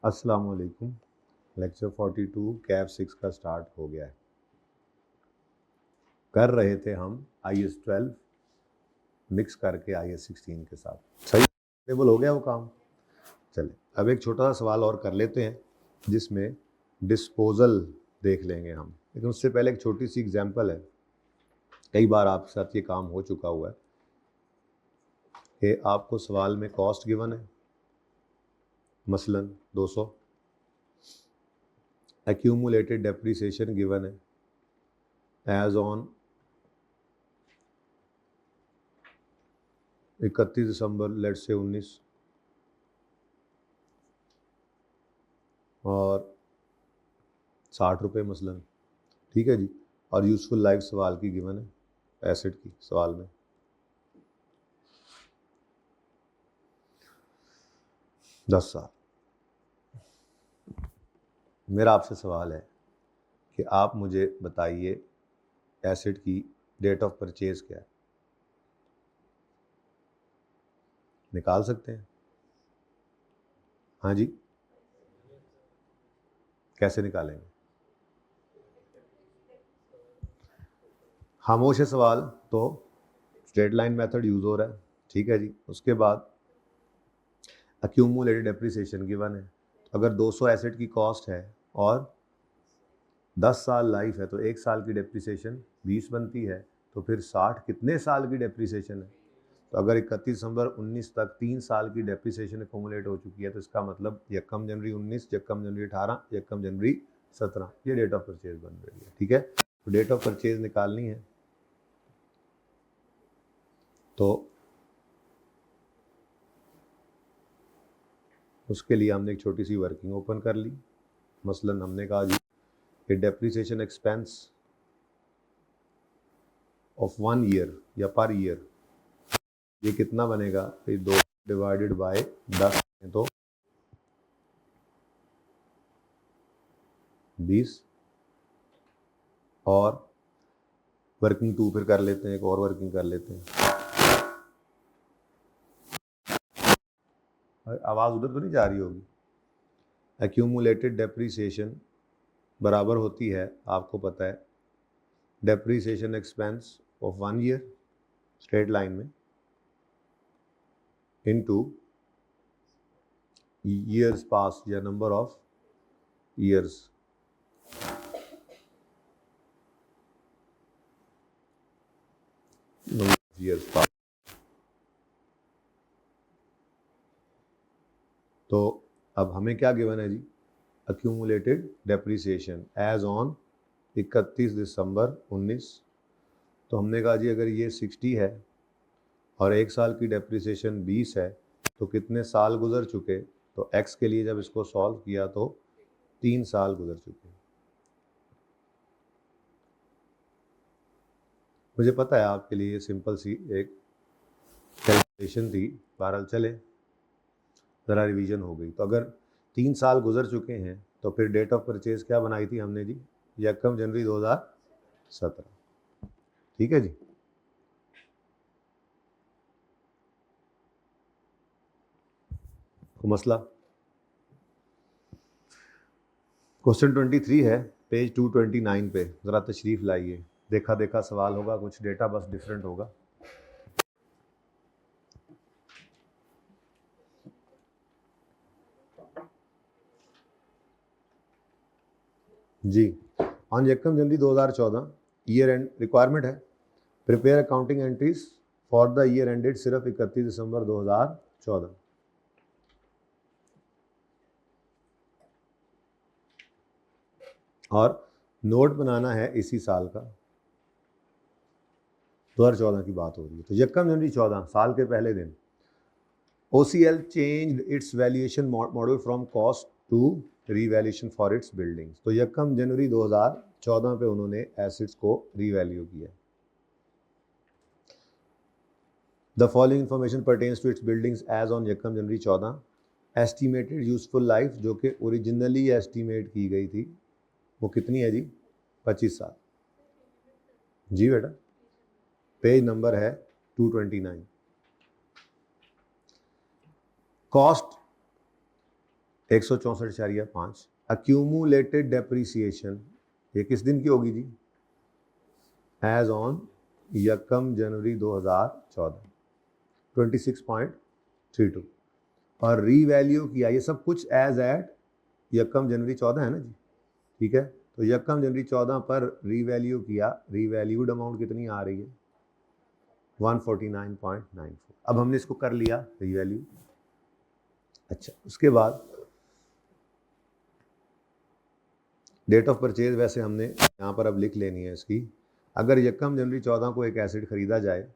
अस्सलाम वालेकुम। Lecture 42 cab 6 का स्टार्ट हो गया है। कर रहे थे हम IS-12 मिक्स करके IS-16 के साथ। सही टेबल हो गया वो काम। चले अब एक छोटा सा सवाल और कर लेते हैं जिसमें डिस्पोजल देख लेंगे हम, लेकिन उससे पहले एक छोटी सी एग्जांपल है। कई बार आपके साथ ये काम हो चुका हुआ है कि आपको सवाल में कॉस्ट गिवन है, मसलन 200, accumulated depreciation given as on on 31 December लेट्स से 19 और 60 रुपये मसलन, ठीक है जी। और यूज़फुल लाइफ सवाल की गिवन है, एसेट की सवाल में। दस साल। मेरा आपसे सवाल है कि आप मुझे बताइए एसेट की डेट ऑफ परचेज क्या है। निकाल सकते हैं? हाँ जी, कैसे निकालेंगे? खामोश है सवाल, तो स्ट्रेट लाइन मेथड यूज़ हो रहा है, ठीक है जी। उसके बाद एक्यूमुलेटेड डेप्रिसिएशन गिवन है। अगर 200 एसेट की कॉस्ट है और 10 साल लाइफ है तो 1 साल की डेप्रिसिएशन 20 बनती है, तो फिर 60 कितने साल की डेप्रिसिएशन है? तो अगर 31 दिसंबर 19 तक 3 साल की डेप्रिसिएशन एक्यूमुलेट हो चुकी है तो इसका मतलब यकम जनवरी 19, यकम जनवरी 18, यकम जनवरी 17 ये डेट ऑफ परचेज बन रही है, ठीक है। तो डेट ऑफ परचेज निकालनी है तो उसके लिए हमने एक छोटी सी वर्किंग ओपन कर ली। मसलन हमने कहा जी कि डेप्रिसिएशन एक्सपेंस ऑफ 1 ईयर या पर ईयर ये कितना बनेगा? फिर 2 डिवाइडेड बाय 10 तो 20 और वर्किंग 2 फिर कर लेते हैं, एक और वर्किंग कर लेते हैं। आवाज़ उधर तो नहीं जा रही होगी। एक्यूमुलेटेड डेप्रिसिएशन बराबर होती है, आपको पता है, depreciation expense of 1 year straight line में इनटू ईयर्स पास या नंबर ऑफ ईयर्स। ईयर्स पास। तो अब हमें क्या गिवन है जी? एक्यूमुलेटेड डेप्रिसिएशन एज ऑन 31 दिसंबर 19। तो हमने कहा जी अगर ये 60 है और 1 साल की डेप्रिसिएशन 20 है तो कितने साल गुजर चुके? तो x के लिए जब इसको सॉल्व किया तो 3 साल गुजर चुके। मुझे पता है आपके लिए ये सिंपल सी एक कैलकुलेशन थी, बहरहाल चले ज़रा रिवीजन हो गई। तो अगर 3 साल गुजर चुके हैं तो फिर डेट ऑफ परचेज क्या बनाई थी हमने जी? यकम जनवरी 2017, ठीक है जी। तो मसला क्वेश्चन 23 है, पेज 229 पे। ज़रा तशरीफ़ लाइए, देखा देखा सवाल होगा, कुछ डेटा बस डिफरेंट होगा। जी, ऑन यकम जनवरी 2014 ईयर एंड रिक्वायरमेंट है prepare accounting entries for the year ended सिर्फ 31 दिसंबर 2014। और नोट बनाना है इसी साल का, 2014 की बात हो रही है। तो यकम जनवरी 14 साल के पहले दिन OCL changed its valuation model from cost to revaluation for its buildings. तो यकम जनवरी 2014 पे उन्होंने एसेट्स को रीवैल्यू किया। The following information pertains to its buildings as on यकम जनवरी 14। एस्टिमेटेड यूजफुल लाइफ जो कि ओरिजिनली एस्टिमेट की गई थी वो कितनी है जी? 25 साल। जी बेटा, पेज नंबर है 229। कॉस्ट 164.5। अक्यूमुलेटेड डेप्रीसिएशन ये किस दिन की होगी जी? एज ऑन 1 जनवरी 2014 26.32। और रीवैल्यू किया, ये सब कुछ एज एट 1 जनवरी 14 है ना जी, ठीक है। तो 1 जनवरी 14 पर रीवैल्यू किया, रीवैल्यूड अमाउंट कितनी आ रही है? 149.94। अब हमने इसको कर लिया रीवैल्यू। अच्छा, उसके बाद डेट ऑफ परचेज वैसे हमने यहाँ पर अब लिख लेनी है इसकी। अगर 1 जनवरी 14 को एक एसिड खरीदा जाए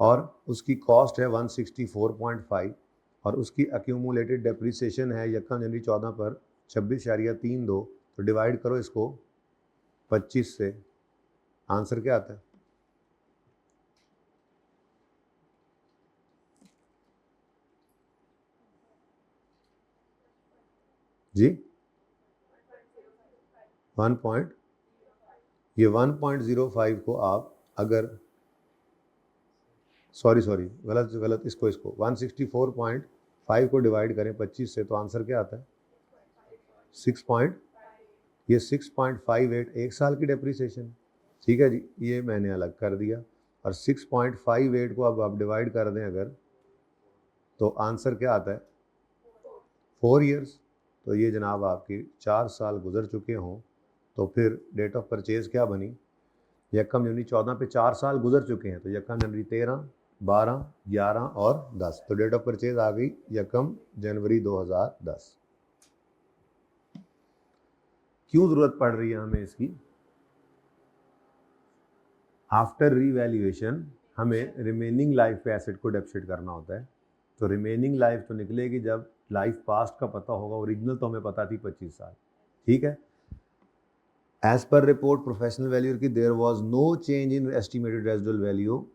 और उसकी कॉस्ट है 164.5 और उसकी अक्यूमुलेटेड डेप्रिसिएशन है 1 जनवरी 14 पर 26.32, तो डिवाइड करो इसको 25 से, आंसर क्या आता है? जी 1.05 को आप अगर सॉरी गलत इसको 164.5 को डिवाइड करें 25 से, तो आंसर क्या आता है? 6.58 एक साल की डेप्रिसिएशन, ठीक है जी, ये मैंने अलग कर दिया। और 6.58 को अब आप डिवाइड कर दें अगर, तो आंसर क्या आता है? 4 ईयर्स। तो ये जनाब आपकी 4 साल गुजर चुके हों, तो फिर डेट ऑफ परचेज क्या बनी? 1 जनवरी 14 पे 4 साल गुजर चुके हैं, तो 1 जनवरी 13, 12, 11 और 10, तो डेट ऑफ परचेज आ गई 1 जनवरी 2010। क्यों ज़रूरत पड़ रही है हमें इसकी? आफ्टर रीवैल्यूएशन हमें रिमेनिंग लाइफ पे एसेट को डेप्सिट करना होता है। तो रिमेनिंग लाइफ तो निकलेगी जब लाइफ पास्ट का पता होगा, ओरिजिनल तो हमें पता थी 25 साल, ठीक है। As per report professional value की there was no change in estimated residual value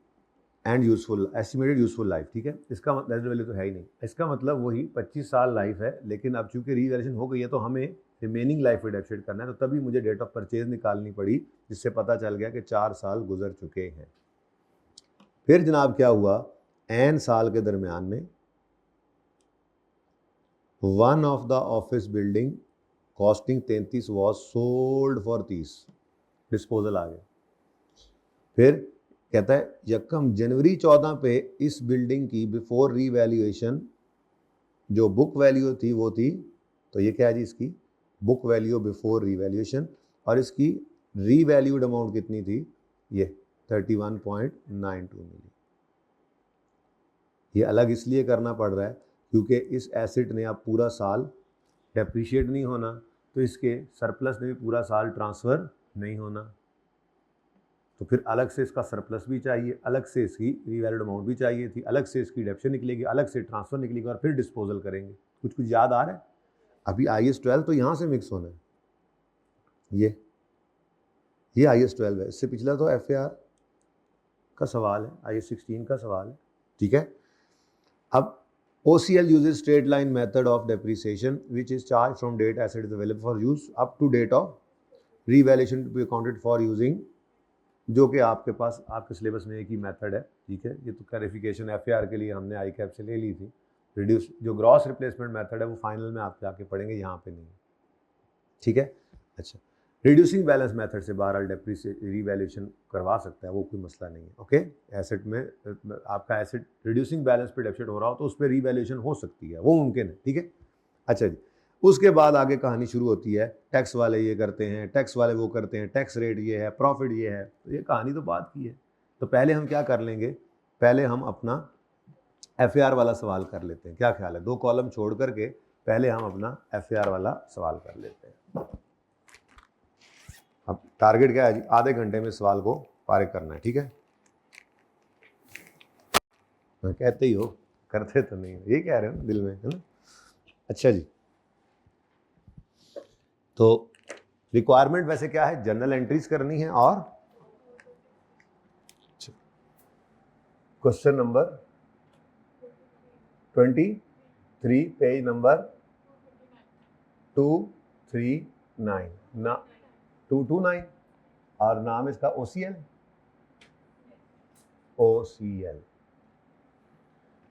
and useful estimated useful life, ठीक है। इसका रेजिडुअल वैल्यू तो है ही नहीं, इसका मतलब वही 25 साल लाइफ है, लेकिन अब चूंकि रीवैल्यूएशन हो गई है तो हमें रिमेनिंग लाइफ पे डेप्सिट करना है, तो तभी मुझे डेट ऑफ परचेज निकालनी पड़ी, जिससे पता चल गया कि 4 साल गुजर चुके हैं। फिर जनाब क्या हुआ, एन साल के दरमियान में one of the office building costing 33 was sold for 30, disposal आ गया। फिर कहता है 1 जनवरी 14 पे इस बिल्डिंग की बिफोर रीवैल्यूएशन जो बुक वैल्यू थी वो थी, तो ये क्या है जी, इसकी बुक वैल्यू बिफोर रीवैल्यूएशन, और इसकी रीवैल्यूड अमाउंट कितनी थी? ये 31.92 मिली। ये अलग इसलिए करना पड़ रहा है क्योंकि इस एसेट ने अब पूरा साल डेप्रिशिएट नहीं होना, तो इसके सरप्लस ने भी पूरा साल ट्रांसफ़र नहीं होना, तो फिर अलग से इसका सरप्लस भी चाहिए, अलग से इसकी रीवैल्यूड अमाउंट भी चाहिए थी, अलग से इसकी डेप्शन निकलेगी, अलग से ट्रांसफ़र निकलेगी और फिर डिस्पोजल करेंगे। कुछ याद आ रहा है? अभी IAS 12 तो यहाँ से मिक्स होना है, ये IAS 12 है, इससे पिछला तो FAR का सवाल है, IAS 16 का सवाल है, ठीक है। अब OCL uses straight line method of depreciation which is charged from date asset is available for use up to date of revaluation to be accounted for using, जो कि आपके पास आपके सिलेबस में एक ही मेथड है, ठीक है। ये तो क्लैरिफिकेशन FAR के लिए हमने ICAP से ले ली थी। रिड्यूस जो ग्रॉस रिप्लेसमेंट मेथड है वो फाइनल में आप जाके पढ़ेंगे, यहाँ पे नहीं, ठीक है। अच्छा, रिड्यूसिंग बैलेंस मेथड से बहरहाल रीवैल्यूएशन करवा सकता है, वो कोई मसला नहीं है, ओके। एसेट में आपका एसेट रिड्यूसिंग बैलेंस पे डेप्सिट हो रहा हो तो उस पर रीवैल्यूएशन हो सकती है, वो मुमकिन है, ठीक है। अच्छा जी, उसके बाद आगे कहानी शुरू होती है, टैक्स वाले ये करते हैं, टैक्स वाले वो करते हैं, टैक्स रेट ये है, प्रॉफिट ये है, तो ये कहानी तो बात की है। तो पहले हम क्या कर लेंगे, पहले हम अपना FAR वाला सवाल कर लेते हैं, क्या ख्याल है? 2 कॉलम छोड़ करके पहले हम अपना FAR वाला सवाल कर लेते हैं। अब टारगेट क्या है जी? आधे घंटे में सवाल को पार करना है, ठीक है। कहते ही हो, करते तो नहीं हो, ये कह रहे हो दिल में, है ना। अच्छा जी, तो रिक्वायरमेंट वैसे क्या है? जनरल एंट्रीज करनी है और क्वेश्चन नंबर 23 पेज नंबर 239 ना 229 और नाम इसका OCL।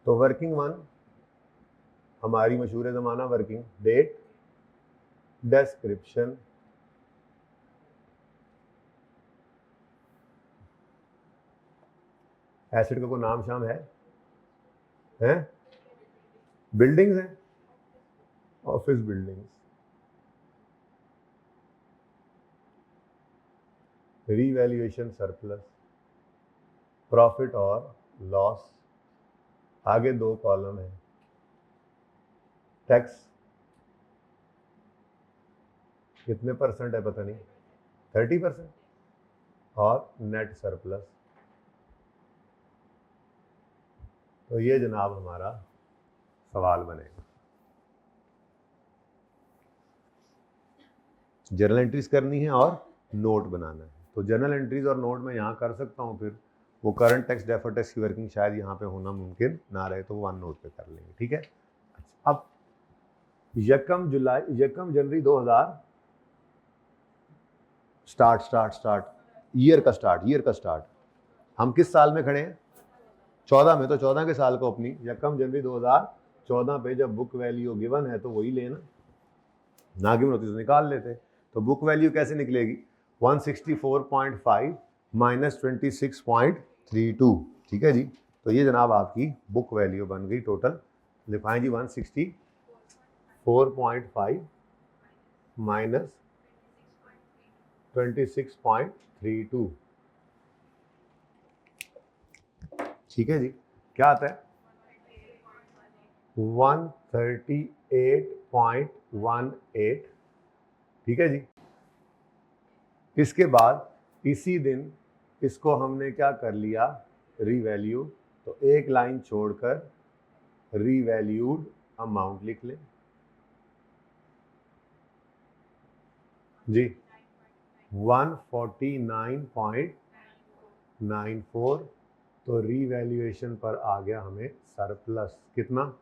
तो वर्किंग वन हमारी मशहूर ज़माना वर्किंग डेट, डिस्क्रिप्शन, एसिड का कोई नाम शाम है? बिल्डिंग्स हैं, office buildings, revaluation surplus, profit और लॉस, आगे 2 कॉलम है, टैक्स कितने परसेंट है पता नहीं, 30%, और नेट सरप्लस। तो ये जनाब हमारा सवाल बनेगा। जर्नल एंट्रीज करनी है और नोट बनाना है। तो जर्नल एंट्रीज और नोट मैं यहाँ कर सकता हूँ, फिर वो करंट टैक्स डेफर्ड टैक्स की वर्किंग शायद यहाँ पे होना मुमकिन ना रहे, तो वो वन नोट पे कर लेंगे, ठीक है। अब यकम जनवरी 2000 स्टार्ट ईयर का स्टार्ट हम किस साल में खड़े हैं? 14 में। तो 14 के साल को अपनी यकम जनवरी 2014 पे जब बुक वैल्यू गिवन है तो वही लेना, ना गिवन होती तो निकाल लेते। तो बुक वैल्यू कैसे निकलेगी? 164.5 माइनस 26.32, ठीक है जी। तो ये जनाब आपकी बुक वैल्यू बन गई टोटल। लिखाएं जी 164.5 माइनस 26.32, ठीक है जी। क्या आता है? 138.18, ठीक है जी। इसके बाद इसी दिन इसको हमने क्या कर लिया? रीवैल्यू। तो एक लाइन छोड़कर रीवैल्यूड अमाउंट लिख लें जी। 149.94। तो रीवैल्यूएशन पर आ गया हमें सरप्लस कितना?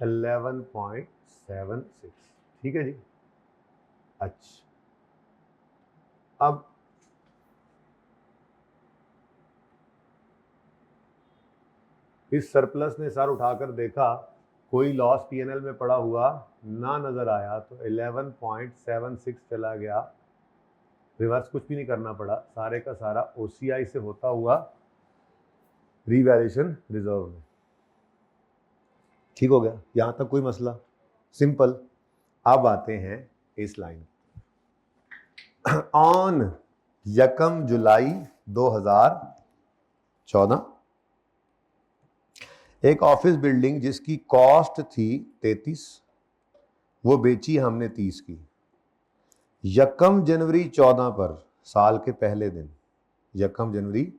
11.76, ठीक है जी। अच्छा, अब इस सरप्लस ने सर उठाकर देखा, कोई लॉस पीएनएल में पड़ा हुआ ना नजर आया, तो 11.76 चला गया। रिवर्स कुछ भी नहीं करना पड़ा, सारे का सारा ओसीआई से होता हुआ रीवैल्यूएशन रिजर्व में, ठीक हो गया। यहां तक कोई मसला? सिंपल। अब आते हैं इस लाइन। ऑन यकम जुलाई 2014 एक ऑफिस बिल्डिंग जिसकी कॉस्ट थी 33, वो बेची हमने 30 की। यकम जनवरी 14 पर, साल के पहले दिन, यकम जनवरी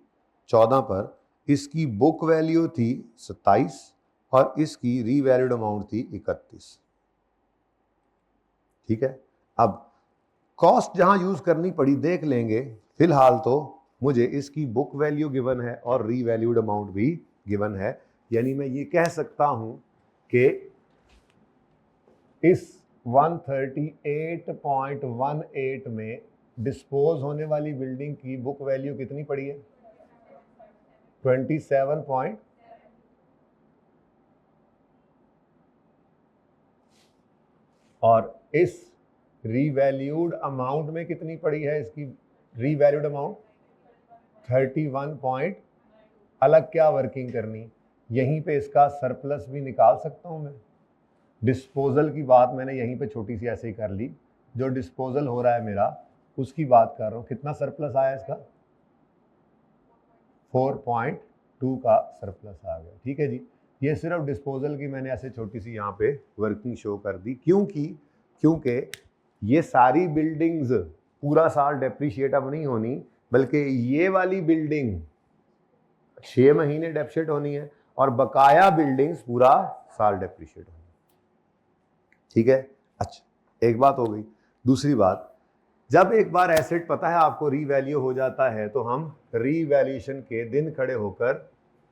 14 पर इसकी बुक वैल्यू थी 27 और इसकी रीवैल्यूड अमाउंट थी 31, ठीक है। अब कॉस्ट जहां यूज करनी पड़ी देख लेंगे, फिलहाल तो मुझे इसकी बुक वैल्यू गिवन है और रीवैल्यूड अमाउंट भी गिवन है, यानी मैं ये कह सकता हूं कि इस 138.18 में डिस्पोज होने वाली बिल्डिंग की बुक वैल्यू कितनी पड़ी है? 27 और इस रीवैल्यूड अमाउंट में कितनी पड़ी है? इसकी रीवैल्यूड अमाउंट 31 अलग क्या वर्किंग करनी? यहीं पे इसका सरप्लस भी निकाल सकता हूं मैं। डिस्पोजल की बात मैंने यहीं पे छोटी सी ऐसे ही कर ली, जो डिस्पोजल हो रहा है मेरा उसकी बात कर रहा हूं। कितना सरप्लस आया इसका? 4.2 का सरप्लस आ गया, ठीक है जी। ये सिर्फ डिस्पोजल की मैंने ऐसे छोटी सी यहाँ पे वर्किंग शो कर दी, क्योंकि ये सारी बिल्डिंग्स पूरा साल डेप्रिशिएट अब नहीं होनी, बल्कि ये वाली बिल्डिंग 6 महीने डेप्रिशिएट होनी है और बकाया बिल्डिंग्स पूरा साल डेप्रिशिएट होनी, ठीक है। अच्छा, एक बात हो गई। दूसरी बात, जब एक बार एसेट पता है आपको रीवैल्यू हो जाता है, तो हम रीवैल्यूएशन के दिन खड़े होकर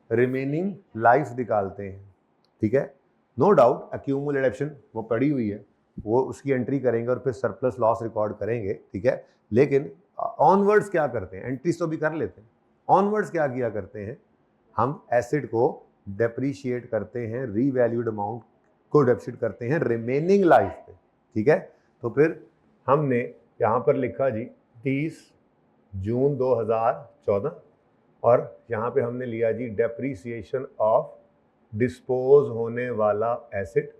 रिमेनिंग लाइफ निकालते हैं, ठीक है। नो डाउट एक्यूमुलेटेड एडिशन वो पड़ी हुई है, वो उसकी एंट्री करेंगे और फिर सरप्लस लॉस रिकॉर्ड करेंगे, ठीक है। लेकिन ऑनवर्ड्स क्या करते हैं? एंट्रीज तो भी कर लेते हैं, ऑनवर्ड्स क्या किया करते हैं? हम एसेट को डेप्रीशिएट करते हैं रीवैल्यूड अमाउंट को डेप्सिट करते हैं रिमेनिंग लाइफ पे, ठीक है। तो फिर हमने यहाँ पर लिखा जी 30 जून 2014 और यहाँ पे हमने लिया जी डेप्रीसिएशन ऑफ डिस्पोज होने वाला एसेट।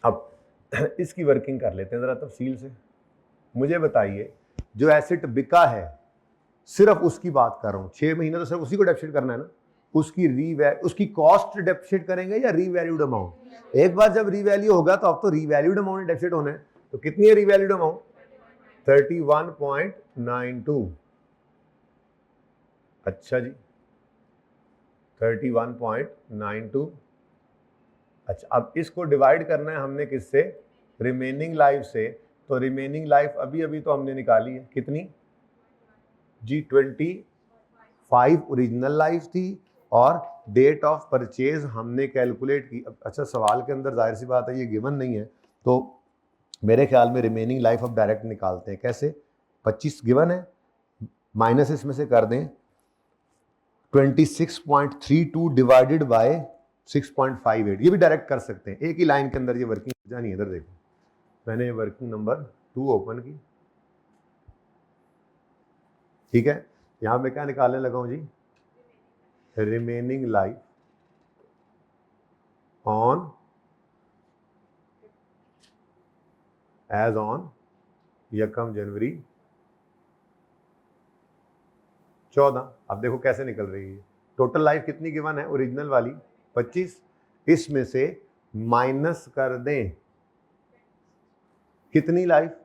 अब इसकी वर्किंग कर लेते हैं ज़रा तफसील से। मुझे बताइए जो एसेट बिका है सिर्फ उसकी बात कर रहा हूँ, 6 महीने तो सिर्फ उसी को डेप्सिट करना है ना, उसकी कॉस्ट डेप्सिट करेंगे या रीवैल्यूड अमाउंट। एक बार जब रीवैल्यू होगा तो अब तो रीवैल्यूड अमाउंट डेप्सिट होना है। तो कितनी है रीवैल्यूड अमाउंट? 31.92। अच्छा जी 31.92। अच्छा अब इसको डिवाइड करना है हमने किससे? रिमेनिंग लाइफ से। तो रिमेनिंग लाइफ अभी अभी तो हमने निकाली है, कितनी जी? 25 ओरिजिनल लाइफ थी और डेट ऑफ परचेज हमने कैलकुलेट की। अच्छा सवाल के अंदर जाहिर सी बात है ये गिवन नहीं है, तो मेरे ख्याल में रिमेनिंग लाइफ अब डायरेक्ट निकालते हैं। कैसे? 25 गिवन है, माइनस इसमें से कर दें 26.32 डिवाइडेड बाय 6.58। ये भी डायरेक्ट कर सकते हैं, एक ही लाइन के अंदर ये वर्किंग हो जानी है। इधर देखो मैंने वर्किंग नंबर 2 ओपन की, ठीक है। यहां पे क्या निकालने लगा हूं जी? Remaining life on as on यकम जनवरी 14। अब देखो कैसे निकल रही है। टोटल लाइफ कितनी गिवन है ओरिजिनल वाली? 25। इसमें से माइनस कर दें कितनी लाइफ?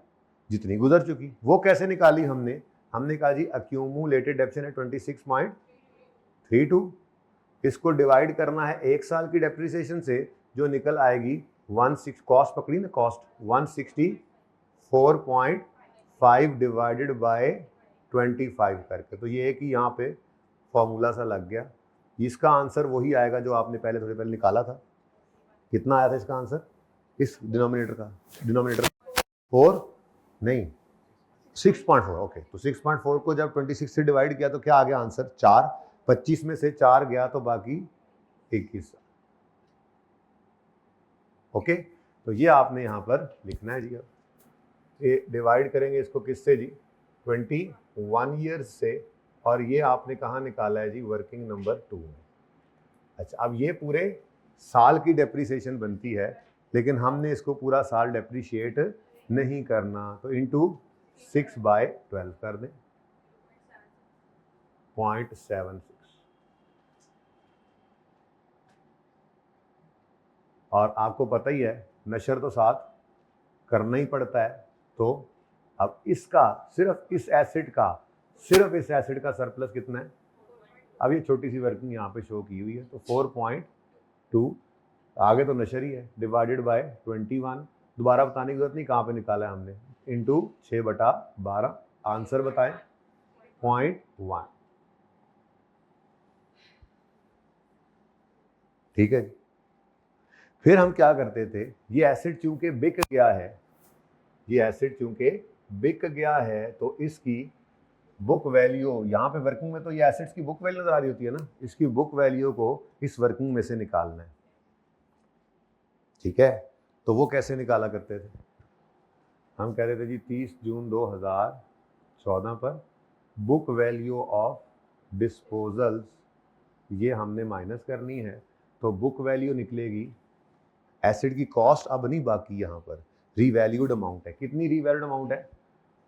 जितनी गुजर चुकी। वो कैसे निकाली हमने? हमने कहा जी अक्यूमुलेटेड डेप्रिसिएशन है 26.32। इसको डिवाइड करना है एक साल की डेप्रिसिएशन से, जो निकल आएगी 16, कॉस्ट पकड़ी ना, कॉस्ट 164.5 डिवाइडेड बाय 25 करके। तो ये एक ही यहाँ पे फॉर्मूला सा लग गया। इसका आंसर वही आएगा जो आपने थोड़े पहले निकाला था। कितना आया था इसका आंसर? इस डिनोमिनेटर का 4 नहीं 6.4। ओके तो 6.4 को जब 26 से डिवाइड किया तो क्या आ गया आंसर? 4। 25 में से 4 गया तो बाकी 21। ओके तो ये आपने यहाँ पर लिखना है जी। अब ये डिवाइड करेंगे इसको किससे जी? 21 ईयर्स से। और ये आपने कहाँ निकाला है जी? वर्किंग नंबर 2 में। अच्छा अब ये पूरे साल की डेप्रिसिएशन बनती है, लेकिन हमने इसको पूरा साल डेप्रिशिएट नहीं करना, तो इंटू 6/12 कर दें 0.76। और आपको पता ही है नशर तो साथ करना ही पड़ता है। तो अब इसका सिर्फ इस एसिड का सरप्लस कितना है? अब ये छोटी सी वर्किंग यहाँ पे शो की हुई है, तो 4.2 आगे तो नशर ही है, डिवाइडेड बाय 21। दोबारा बताने की जरूरत नहीं कहाँ पे निकाला है हमने, इंटू 6/12। आंसर बताएं 0.1। ठीक है जी। फिर हम क्या करते थे, ये एसिड चूंकि बिक गया है तो इसकी बुक वैल्यू, यहाँ पे वर्किंग में तो ये एसिड्स की बुक वैल्यू नजर आ रही होती है ना, इसकी बुक वैल्यू को इस वर्किंग में से निकालना है। ठीक है तो वो कैसे निकाला करते थे? हम कहते थे जी 30 जून 2014 पर बुक वैल्यू ऑफ डिस्पोजल्स ये हमने माइनस करनी है, तो बुक वैल्यू निकलेगी, एसिड की कॉस्ट अब नहीं बाकी, यहाँ पर रीवैल्यूड अमाउंट है। कितनी रीवैल्यूड अमाउंट है?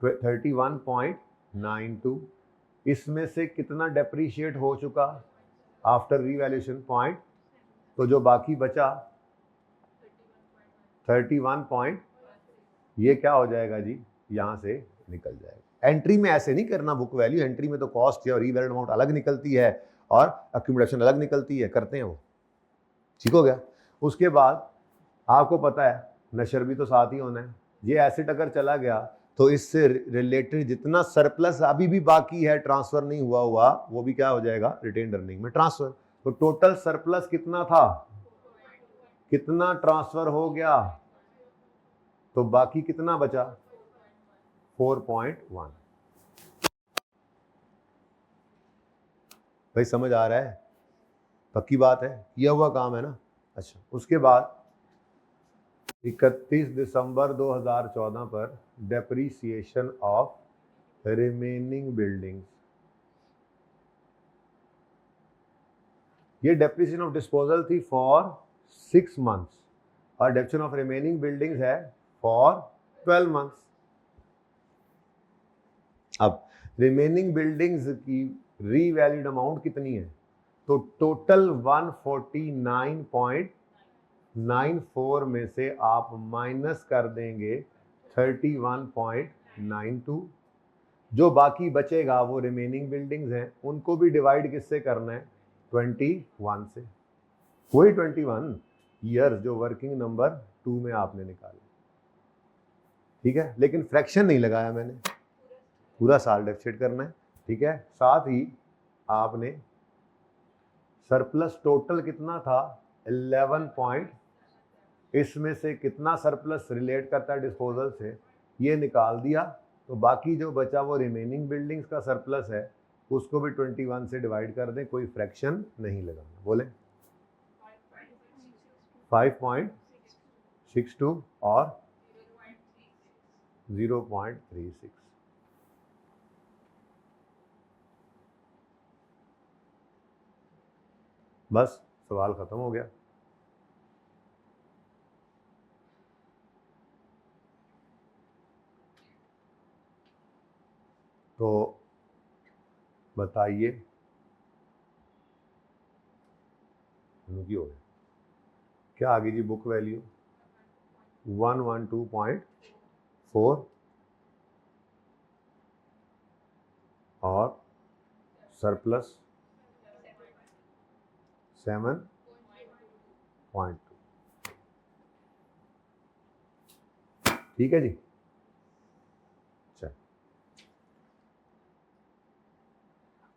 31.92। इसमें से कितना डेप्रीशिएट हो चुका आफ्टर रीवैल्यूएशन पॉइंट? तो जो बाकी बचा 31 ये क्या हो जाएगा जी? यहाँ से निकल जाएगा। एंट्री में ऐसे नहीं करना बुक वैल्यू, एंट्री में तो कॉस्ट और रीवैल्यूड अमाउंट अलग निकलती है और अक्यूमुलेशन अलग निकलती है, करते हैं वो। ठीक हो गया। उसके बाद आपको पता है नशर भी तो साथ ही होना है। ये एसिड अगर चला गया तो इससे रिलेटेड जितना सरप्लस अभी भी बाकी है ट्रांसफर नहीं हुआ वो भी क्या हो जाएगा? रिटेन्ड अर्निंग में ट्रांसफर। तो टोटल सरप्लस कितना था? कितना ट्रांसफर हो गया? तो बाकी कितना बचा? 4.1। भाई समझ आ रहा है? पक्की बात है, किया हुआ काम है ना। अच्छा उसके बाद 31 दिसंबर 2014 पर डेप्रीसिएशन ऑफ रिमेनिंग बिल्डिंग्स, ये डेप्रीसिएशन ऑफ डिस्पोजल थी फॉर 6 मंथ्स और डेप्रीसिएशन ऑफ रिमेनिंग बिल्डिंग्स है फॉर 12 मंथ्स। अब रिमेनिंग बिल्डिंग्स की रीवैल्यूड अमाउंट कितनी है, तो टोटल 149.94 में से आप माइनस कर देंगे 31.92, जो बाकी बचेगा वो रिमेनिंग बिल्डिंग्स हैं, उनको भी डिवाइड किससे करना है, 21 से। वही 21 ईयर्स जो वर्किंग नंबर 2 में आपने निकाले, ठीक है। लेकिन फ्रैक्शन नहीं लगाया मैंने, पूरा साल डेफिसिट करना है, ठीक है। साथ ही आपने सरप्लस टोटल कितना था 11 पॉइंट, इसमें से कितना सरप्लस रिलेट करता है डिस्पोजल से ये निकाल दिया, तो बाकी जो बचा वो रिमेनिंग बिल्डिंग्स का सरप्लस है, उसको भी 21 से डिवाइड कर दें, कोई फ्रैक्शन नहीं लगाना। बोले 5.62 और 0.36। बस सवाल खत्म हो गया। तो बताइए हो गया क्या आ गई जी बुक वैल्यू 112.4 और सरप्लस 7.2, ठीक है जी।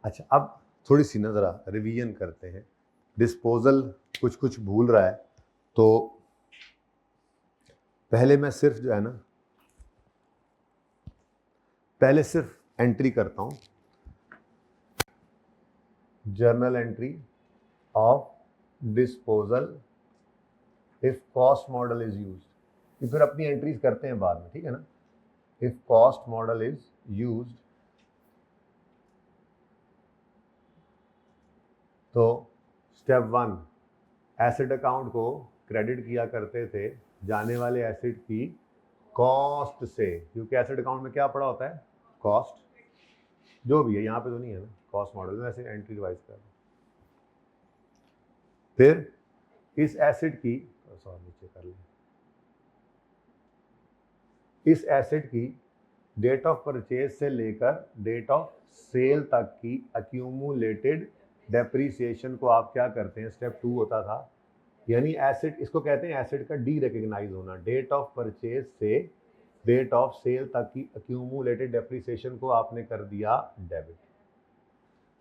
अच्छा अब थोड़ी सी ना ज़रा रिवीजन करते हैं, डिस्पोजल कुछ कुछ भूल रहा है, तो पहले मैं सिर्फ जो है ना, पहले सिर्फ एंट्री करता हूँ, journal entry of disposal if cost model is used, फिर अपनी एंट्रीज करते हैं बाद में, ठीक है ना। If cost model is used, तो स्टेप 1 एसेट अकाउंट को क्रेडिट किया करते थे जाने वाले एसेट की कॉस्ट से, क्योंकि एसेट अकाउंट में क्या पड़ा होता है, कॉस्ट, जो भी है, यहाँ पे तो नहीं है ना कॉस्ट मॉडल में, ऐसे एंट्री रिवाइज कर। फिर इस एसेट की, नीचे कर लें, इस एसेट की डेट ऑफ परचेज से लेकर डेट ऑफ सेल तक की अक्यूमुलेटेड डेप्रीसिएशन को आप क्या करते हैं, स्टेप 2 होता था, यानी एसेट, इसको कहते हैं एसेट का डी रिकग्नाइज होना, डेट ऑफ परचेज से डेट ऑफ सेल तक की अक्यूमुलेटेड डेप्रीसिएशन को आपने कर दिया डेबिट।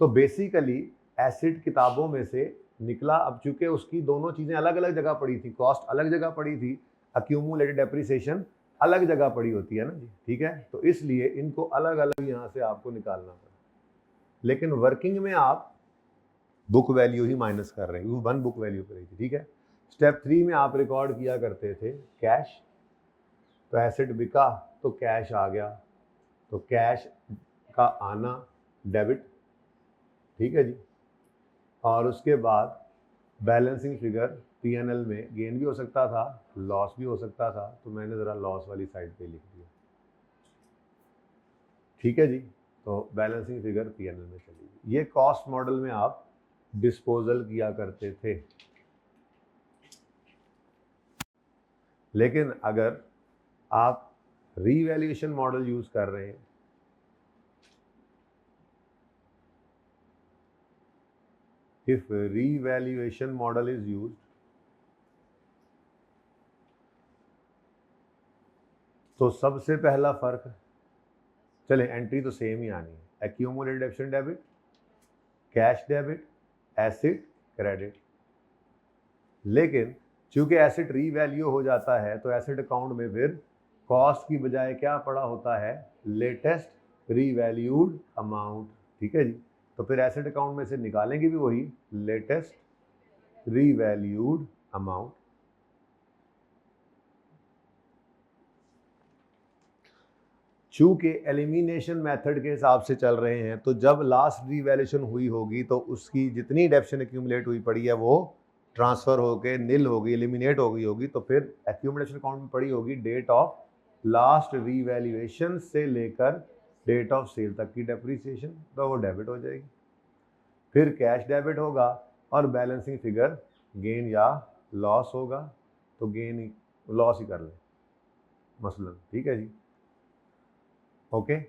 तो बेसिकली एसेट किताबों में से निकला, अब चूंकि उसकी दोनों चीजें अलग अलग जगह पड़ी थी, कॉस्ट अलग जगह पड़ी थी, अक्यूमुलेटेड डेप्रीसिएशन अलग जगह पड़ी होती है ना जी, ठीक है। तो इसलिए इनको अलग अलग यहाँ से आपको निकालना पड़ा, लेकिन वर्किंग में आप बुक वैल्यू ही माइनस कर रहे हैं, क्योंकि 1 बुक वैल्यू पर थी, ठीक है। स्टेप 3 में आप रिकॉर्ड किया करते थे कैश, तो एसेट बिका तो कैश आ गया, तो कैश का आना डेबिट, ठीक है जी। और उसके बाद बैलेंसिंग फिगर पीएनएल में गेन भी हो सकता था, लॉस भी हो सकता था, तो मैंने ज़रा लॉस वाली साइड पे लिख दिया, ठीक है जी। तो बैलेंसिंग फिगर पीएनएल में चली गई। ये कॉस्ट मॉडल में आप डिस्पोजल किया करते थे, लेकिन अगर आप रीवैल्यूएशन मॉडल यूज कर रहे हैं, if revaluation model is used, तो सबसे पहला फर्क, चले एंट्री तो सेम ही आनी है, accumulated dep debit, cash debit, asset credit, लेकिन चूंकि एसेट रीवैल्यू हो जाता है तो एसेट अकाउंट में फिर कॉस्ट की बजाय क्या पड़ा होता है, लेटेस्ट रीवैल्यूड अमाउंट, ठीक है जी। तो फिर एसेट अकाउंट में से निकालेंगे भी वही लेटेस्ट रीवैल्यूड अमाउंट, चूंकि एलिमिनेशन मेथड के हिसाब से चल रहे हैं तो जब लास्ट रीवैल्यूएशन हुई होगी तो उसकी जितनी डेप्शन एक्यूमुलेट हुई पड़ी है वो ट्रांसफर होके नील होगी, एलिमिनेट हो गई होगी, तो फिर एक्यूमुलेशन अकाउंट में पड़ी होगी डेट ऑफ लास्ट रीवैल्यूएशन से लेकर डेट ऑफ सेल तक की डेप्रिसिएशन, तो वो डेबिट हो जाएगी। फिर कैश डेबिट होगा और बैलेंसिंग फिगर गेन या लॉस होगा, तो गेन लॉस ही कर लें मसलन, ठीक है जी। ओके,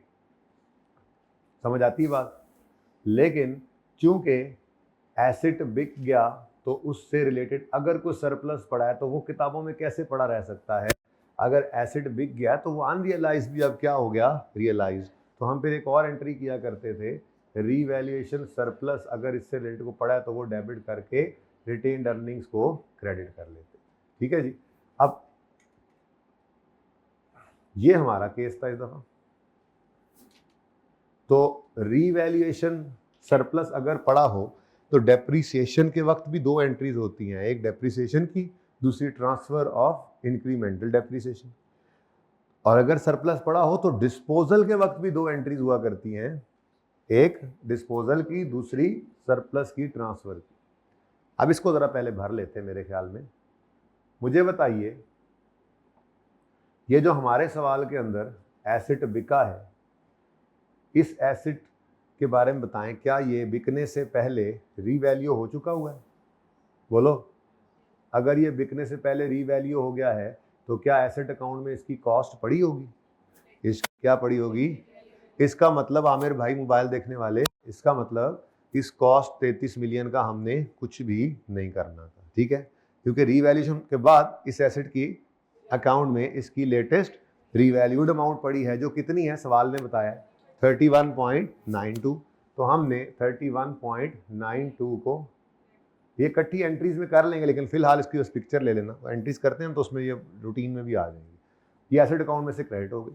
समझ आती है बात। लेकिन चूंकि एसेट बिक गया तो उससे रिलेटेड अगर कोई सरप्लस पड़ा है तो वो किताबों में कैसे पड़ा रह सकता है? अगर एसेट बिक गया तो वो अनरियलाइज भी अब क्या हो गया, रियलाइज। तो हम फिर एक और एंट्री किया करते थे, रीवैल्यूएशन सरप्लस अगर इससे रिलेटेड को पड़ा है तो वो डेबिट करके रिटेन्ड अर्निंग्स को क्रेडिट कर लेते, ठीक है जी। अब ये हमारा केस था इस दफा। तो रीवैल्यूएशन सरप्लस अगर पड़ा हो तो डेप्रिसिएशन के वक्त भी दो एंट्रीज होती हैं, एक डेप्रिसिएशन की, दूसरी ट्रांसफर ऑफ इंक्रीमेंटल डेप्रिसिएशन। और अगर सरप्लस पड़ा हो तो डिस्पोजल के वक्त भी दो एंट्रीज हुआ करती हैं, एक डिस्पोजल की, दूसरी सरप्लस की, ट्रांसफर की। अब इसको जरा पहले भर लेते हैं मेरे ख्याल में। मुझे बताइए, ये जो हमारे सवाल के अंदर एसेट बिका है, इस एसेट के बारे में बताएं, क्या ये बिकने से पहले रीवैल्यू हो चुका हुआ है? बोलो, अगर ये बिकने से पहले रीवैल्यू हो गया है तो क्या एसेट अकाउंट में इसकी कॉस्ट पड़ी होगी? क्या पड़ी होगी? इसका मतलब आमिर भाई मोबाइल देखने वाले, इसका मतलब इस कॉस्ट 33 मिलियन का हमने कुछ भी नहीं करना था, ठीक है, क्योंकि रीवैल्यूएशन के बाद इस एसेट की अकाउंट में इसकी लेटेस्ट रीवैल्यूड अमाउंट पड़ी है, जो कितनी है सवाल ने बताया 31.92। तो हमने 31.92 को ये इकट्ठी एंट्रीज में कर लेंगे, लेकिन फिलहाल इसकी बस पिक्चर ले लेना, एंट्रीज करते हैं तो उसमें ये रूटीन में भी आ जाएंगी। ये एसेट अकाउंट में से क्रेडिट हो गई।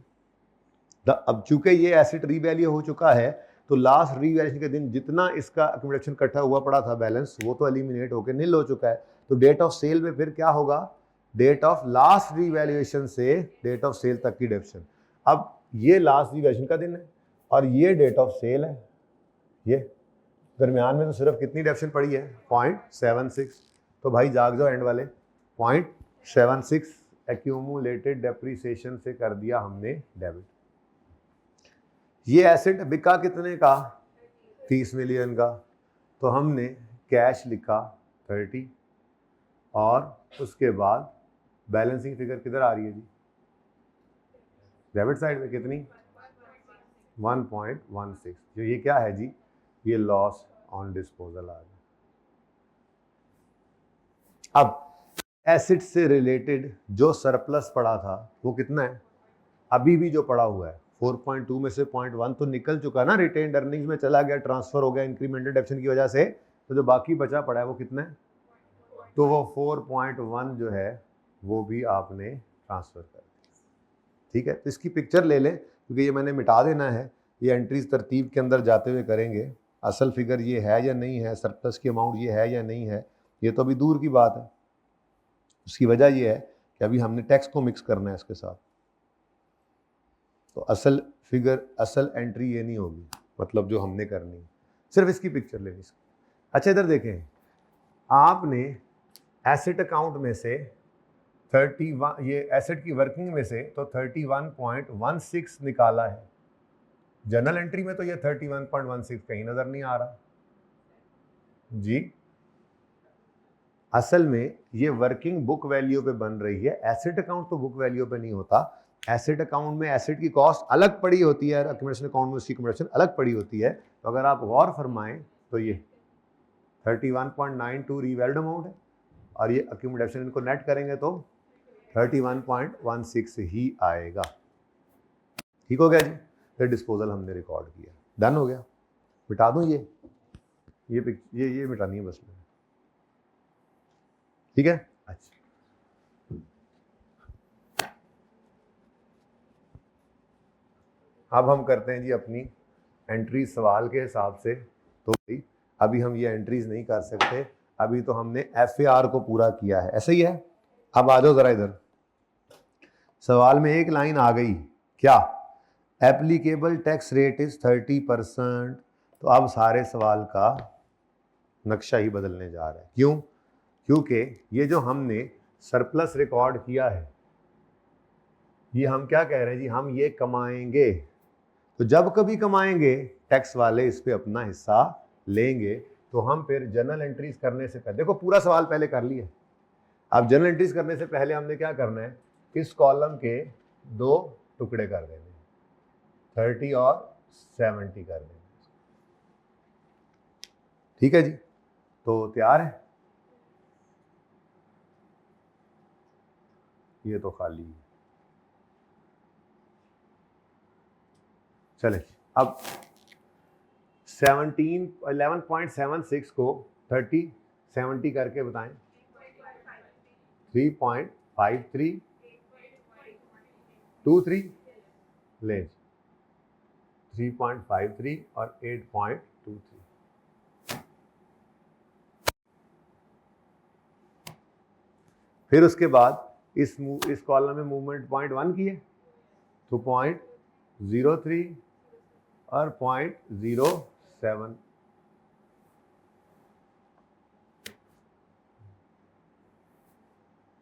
अब चूंकि ये एसेट रीवैल्यू हो चुका है तो लास्ट रीवैल्यूएशन के दिन जितना इसका एक्यूमुलेशन इकट्ठा हुआ पड़ा था बैलेंस, वो तो एलिमिनेट होकर नील हो चुका है। तो डेट ऑफ सेल में फिर क्या होगा, डेट ऑफ लास्ट रीवैल्यूएशन से डेट ऑफ सेल तक की डेप्शन। अब ये लास्ट रीवैल्यूएशन का दिन है और ये डेट ऑफ सेल है, ये दरमियान में तो सिर्फ कितनी डेप्शन पड़ी है 0.76। तो भाई जाग जाओ एंड वाले, 0.76 एक्यूमुलेटेड डेप्रिसिएशन से कर दिया हमने डेबिट। ये एसेट बिका कितने का, 30 मिलियन का, तो हमने कैश लिखा 30 और उसके बाद बैलेंसिंग फिगर किधर आ रही है जी, डेबिट साइड में कितनी 1.16। जो ये क्या है जी, ये लॉस ऑन डिस्पोजल आ गया। अब एसेट से रिलेटेड जो सरप्लस पड़ा था वो कितना है, अभी भी जो पड़ा हुआ है 4.2 में से 0.1 तो निकल चुका ना, रिटेन्ड अर्निंग्स में चला गया, ट्रांसफर हो गया इंक्रीमेंटल डेप्शन की वजह से। तो जो बाकी बचा पड़ा है वो कितना है, तो वो 4.1 जो है वो भी आपने ट्रांसफर कर दिया, ठीक है। तो इसकी पिक्चर ले लें क्योंकि ये मैंने मिटा देना है, ये एंट्रीज तरतीब के अंदर जाते हुए करेंगे। असल फिगर ये है या नहीं है, सरप्लस की अमाउंट ये है या नहीं है, ये तो अभी दूर की बात है। उसकी वजह ये है कि अभी हमने टैक्स को मिक्स करना है इसके साथ, तो असल फिगर, असल एंट्री ये नहीं होगी, मतलब जो हमने करनी है, सिर्फ इसकी पिक्चर लेनी। अच्छा इधर देखें, आपने एसेट अकाउंट में से 31, ये एसेट की वर्किंग में से तो 31.16 निकाला है, जर्नल एंट्री में तो ये 31.16 कहीं नजर नहीं आ रहा जी। असल में ये वर्किंग बुक वैल्यू पे बन रही है, एसेट अकाउंट तो बुक वैल्यू पे नहीं होता। एसेट अकाउंट में एसेट की कॉस्ट अलग पड़ी होती है, एक्यूमुलेशन अकाउंट में उसकी एक्यूमुलेशन अलग पड़ी होती है। तो अगर आप गौर फरमाएं तो ये 31.92 रीवैल्यूड अमाउंट है और ये एक्यूमुलेशन, इनको नेट करेंगे तो 31.16 ही आएगा, ठीक हो गया जी। फिर डिस्पोजल हमने रिकॉर्ड किया, डन हो गया। मिटा दूं ये मिटानी है बस में, ठीक है। अच्छा अब हम करते हैं जी अपनी एंट्री सवाल के हिसाब से। तो अभी हम ये एंट्रीज नहीं कर सकते, अभी तो हमने FAR को पूरा किया है, ऐसा ही है। अब आ जाओ जरा इधर, सवाल में एक लाइन आ गई, क्या एप्लीकेबल टैक्स रेट इज 30%। तो अब सारे सवाल का नक्शा ही बदलने जा रहा है। क्यों? क्योंकि ये जो हमने सरप्लस रिकॉर्ड किया है, ये हम क्या कह रहे हैं जी, हम ये कमाएंगे। तो जब कभी कमाएंगे टैक्स वाले इस पे अपना हिस्सा लेंगे। तो हम फिर जर्नल एंट्रीज करने से पहले, देखो पूरा सवाल पहले कर लिया, अब जर्नल एंट्रीज करने से पहले हमने क्या करना है, इस कॉलम के 2 टुकड़े कर देने, 30 और 70 कर देने। ठीक है जी, तो तैयार है? ये तो खाली है। चले अब 11.76 को 30 70 करके बताएं। 3.5323 ले 3.53 और 8.23। फिर उसके बाद इस कॉलम में मूवमेंट 0.1 की है, तो 0.03 और 0.07।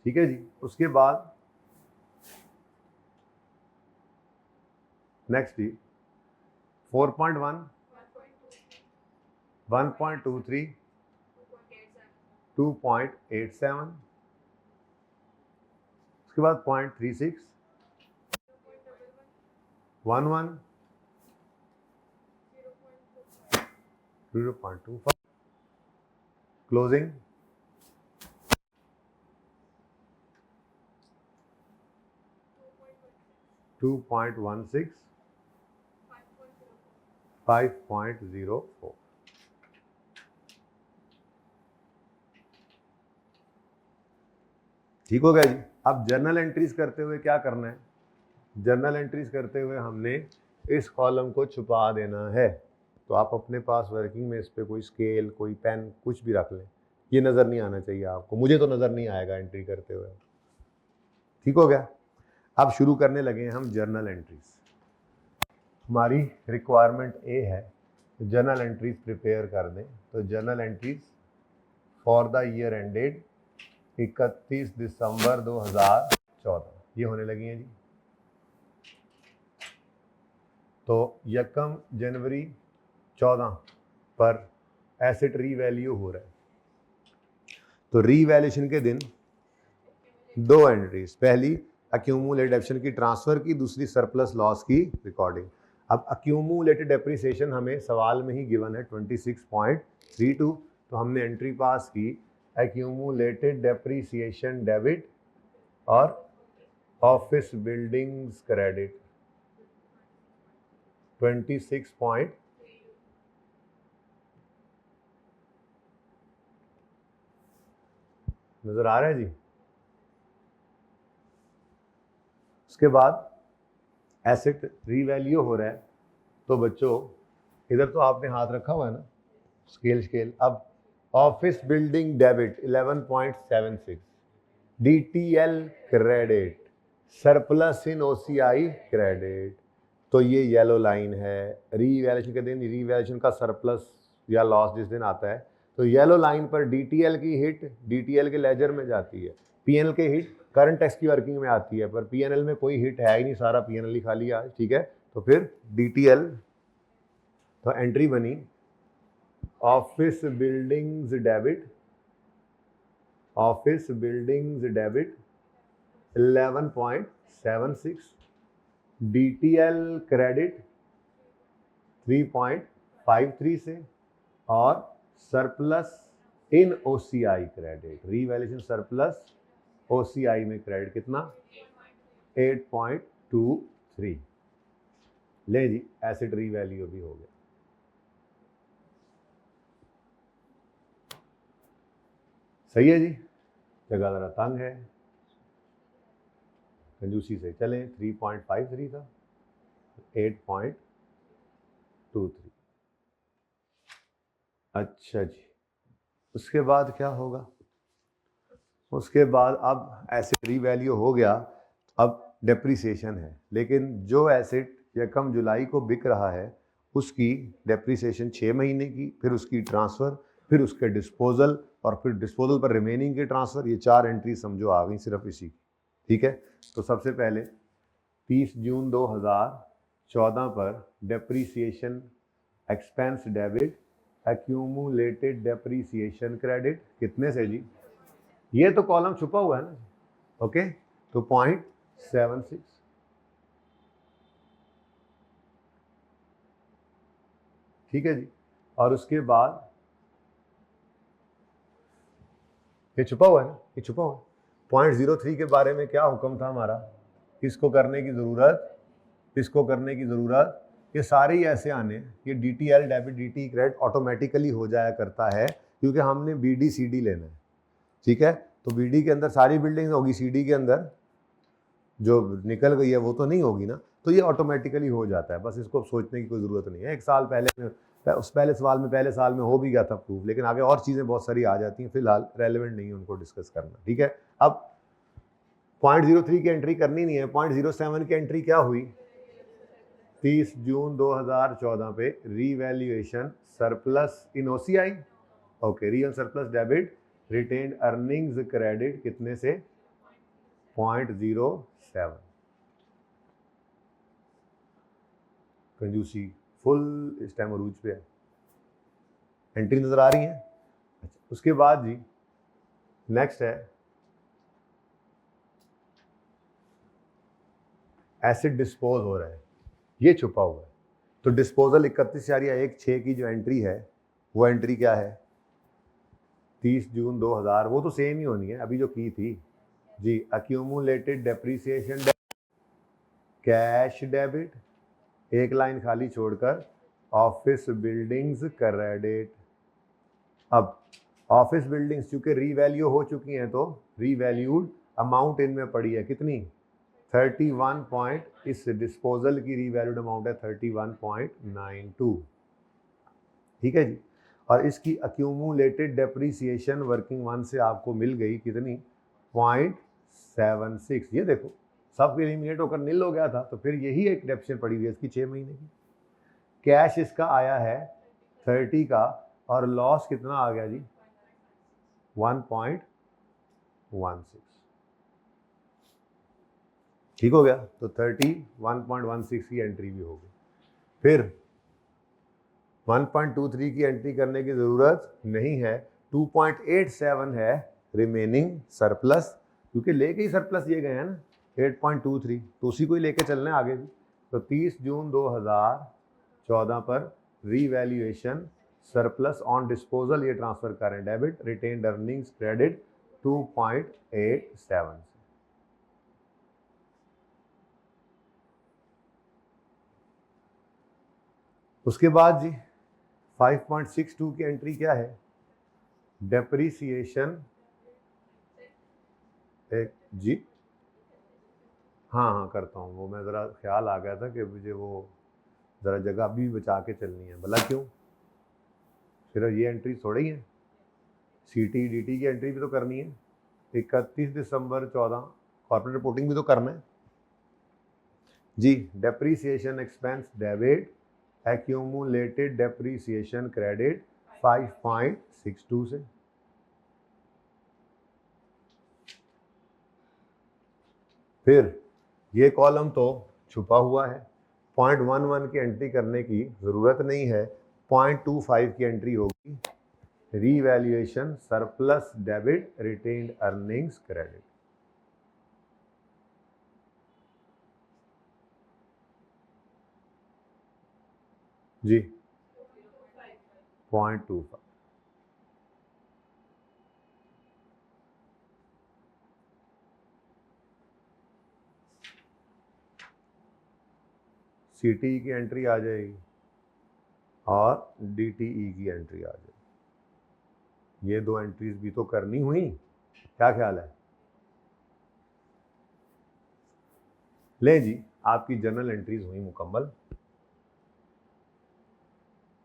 ठीक है जी। उसके बाद नेक्स्ट जी 4.1, 1.23, 2.87, उसके बाद 0.36, 11, 0.25, क्लोजिंग 2.16, 5.04। ठीक हो गया जी। अब जर्नल एंट्रीज करते हुए क्या करना है, जर्नल एंट्रीज करते हुए हमने इस कॉलम को छुपा देना है। तो आप अपने पास वर्किंग में इस पे कोई स्केल, कोई पेन, कुछ भी रख लें, ये नज़र नहीं आना चाहिए आपको, मुझे तो नज़र नहीं आएगा एंट्री करते हुए। ठीक हो गया। अब शुरू करने लगे हैं हम जर्नल एंट्रीज। हमारी रिक्वायरमेंट ए है जर्नल एंट्रीज प्रिपेयर कर दें। तो journal entries for the year ended 31 दिसंबर 2014 ये होने लगी हैं जी। तो 1 जनवरी 14 पर एसेट रीवैल्यू हो रहा है। तो रीवैल्यूएशन के दिन 2 एंट्रीज, पहली अक्यूमुलेटेड डेप्रिसिएशन की ट्रांसफर की, दूसरी सरप्लस लॉस की रिकॉर्डिंग। अब अक्यूमुलेटेड डेप्रिसिएशन हमें सवाल में ही गिवन है 26.32। तो हमने एंट्री पास की अक्यूमुलेटेड डेप्रिसिएशन डेबिट और ऑफिस बिल्डिंग्स क्रेडिट 26 नजर आ रहा है जी। उसके बाद एसेट रीवैल्यू हो रहा है। तो बच्चों इधर तो आपने हाथ रखा हुआ है ना, स्केल। अब office building debit 11.76, DTL credit, surplus इन OCI क्रेडिट। तो ये येलो लाइन है। रीवैल्यूएशन के दिन रीवैल्यूएशन का सरप्लस या लॉस जिस दिन आता है, तो येलो लाइन पर DTL की हिट DTL के लेजर में जाती है, PNL की हिट करंट टैक्स की वर्किंग में आती है। पर PNL में कोई हिट है ही नहीं, सारा PNL ही खाली आज। ठीक है, तो फिर DTL, तो एंट्री बनी office buildings debit, office buildings debit 11.76, DTL credit 3.53 से, और सरप्लस इन OCI credit, revaluation surplus OCI में क्रेडिट कितना 8.23। ले जी, एसेट रीवैल्यू भी हो गया। सही है जी। जगह जरा तंग है, कंजूसी से चलें। 3.53 था, 8.23। अच्छा जी। उसके बाद क्या होगा, उसके बाद अब एसेट रीवैल्यू हो गया, अब डेप्रिसिएशन है। लेकिन जो एसेट यकम जुलाई को बिक रहा है, उसकी डेप्रिसिएशन 6 महीने की, फिर उसकी ट्रांसफ़र, फिर उसके डिस्पोजल, और फिर डिस्पोजल पर रिमेनिंग की ट्रांसफ़र। ये 4 एंट्री समझो आ गई सिर्फ इसी की। ठीक है, तो सबसे पहले 30 जून 2014 पर depreciation expense debit, accumulated depreciation credit कितने से जी? ये तो कॉलम छुपा हुआ है ना। ओके, तो 0.76। ठीक है जी, और उसके बाद ये छुपा हुआ है ना, ये छुपा हुआ है। 0.03 के बारे में क्या हुक्म था हमारा? इसको करने की ज़रूरत, इसको करने की ज़रूरत, ये सारे ही ऐसे आने, ये DTL debit DT credit automatically हो जाया करता है, क्योंकि हमने BD CD लेना है। ठीक है, तो BD के अंदर सारी बिल्डिंग होगी, CD के अंदर जो निकल गई है वो तो नहीं होगी ना, तो ये ऑटोमेटिकली हो जाता है। बस इसको सोचने की कोई ज़रूरत नहीं है। एक साल पहले में, उस पहले सवाल में पहले साल में हो भी गया था प्रूफ, लेकिन आगे और चीज़ें बहुत सारी आ जाती हैं, फिलहाल रेलेवेंट नहीं है उनको डिस्कस करना। ठीक है, अब 0.03 की एंट्री करनी नहीं है। 0.07 की एंट्री क्या हुई? 30 जून 2014 पे रीवैल्यूएशन सरप्लस इन OCI। Okay, real surplus debit retained earnings credit कितने से? 0.07। कंजूसी फुल इस टाइम अरूज पे है। एंट्री नजर आ रही है? अच्छा, उसके बाद जी नेक्स्ट है एसिड डिस्पोज हो रहा है, ये छुपा हुआ है। तो डिस्पोजल 31/1/6 की जो एंट्री है वो एंट्री क्या है? 30 जून 2000, वो तो सेम ही होनी है अभी जो की थी जी। एक्यूमुलेटेड डेप्रिसिएशन कैश डेबिट, एक लाइन खाली छोड़कर ऑफिस बिल्डिंग्स क्रेडिट। अब ऑफिस बिल्डिंग्स चूंकि रीवैल्यू हो चुकी हैं, तो रीवैल्यूड अमाउंट इनमें पड़ी है कितनी? 31 इस डिस्पोजल की रीवैल्यूड अमाउंट है 31.92। ठीक है जी, और इसकी एक्यूमुलेटेड डेप्रिसिएशन वर्किंग वन से आपको मिल गई कितनी? 0.76। ये देखो सब एलिमिनेट होकर नील हो गया था, तो फिर यही एक डेप्रिसिएशन पड़ी हुई है इसकी 6 महीने की। कैश इसका आया है 30 का, और लॉस कितना आ गया जी? 1.16। ठीक हो गया, तो 31.16 की एंट्री भी हो गई। फिर 1.23 की एंट्री करने की ज़रूरत नहीं है, 2.87 है रिमेनिंग सरप्लस, क्योंकि लेके ही सरप्लस ये गए हैं ना 8.23, तो उसी को ही लेके चलना है आगे भी। तो 30 जून 2014 पर रीवैल्यूएशन सरप्लस ऑन डिस्पोजल ये ट्रांसफर करें डेबिट, रिटेन्ड अर्निंग्स क्रेडिट 2.87। उसके बाद जी 5.62 की एंट्री क्या है? डेप्रिसिएशन एक जी, हाँ करता हूँ वो, मैं ज़रा ख्याल आ गया था कि मुझे वो ज़रा जगह भी बचा के चलनी है। भला क्यों? सिर्फ ये एंट्री थोड़ी है, CT DT की एंट्री भी तो करनी है। 31 दिसंबर 14 कॉर्पोरेट रिपोर्टिंग भी तो करना है जी। Depreciation expense debit, accumulated depreciation credit 5.62 से। फिर ये कॉलम तो छुपा हुआ है, 0.11 की एंट्री करने की ज़रूरत नहीं है, 0.25 की एंट्री होगी revaluation surplus debit retained earnings credit जी 0.25। CT की एंट्री आ जाएगी और DTE की एंट्री आ जाएगी। ये दो एंट्रीज भी तो करनी हुई, क्या ख्याल है? ले जी, आपकी जनरल एंट्रीज हुई मुकम्मल।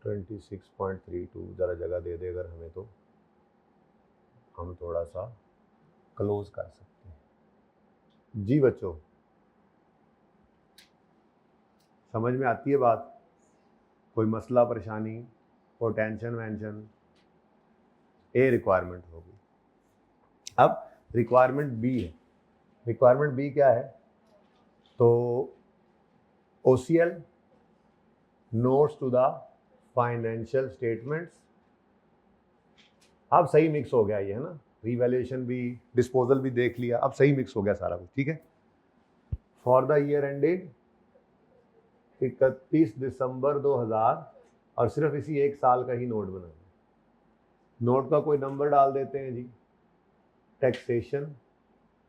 26.32 ज़रा जगह दे दे अगर हमें, तो हम थोड़ा सा क्लोज कर सकते हैं जी बच्चों। समझ में आती है बात? कोई मसला परेशानी, कोई टेंशन वेंशन? ए रिक्वायरमेंट होगी। अब रिक्वायरमेंट बी है। रिक्वायरमेंट बी क्या है? तो OCL notes to the financial statements. अब सही मिक्स हो गया ये, है ना? रिवैल्यूएशन भी, डिस्पोजल भी देख लिया, अब सही मिक्स हो गया सारा कुछ, ठीक है। फॉर द ईयर एंडेड 31 दिसंबर 2000, और सिर्फ इसी एक साल का ही नोट बनाना है। नोट का कोई नंबर डाल देते हैं जी। टैक्सेशन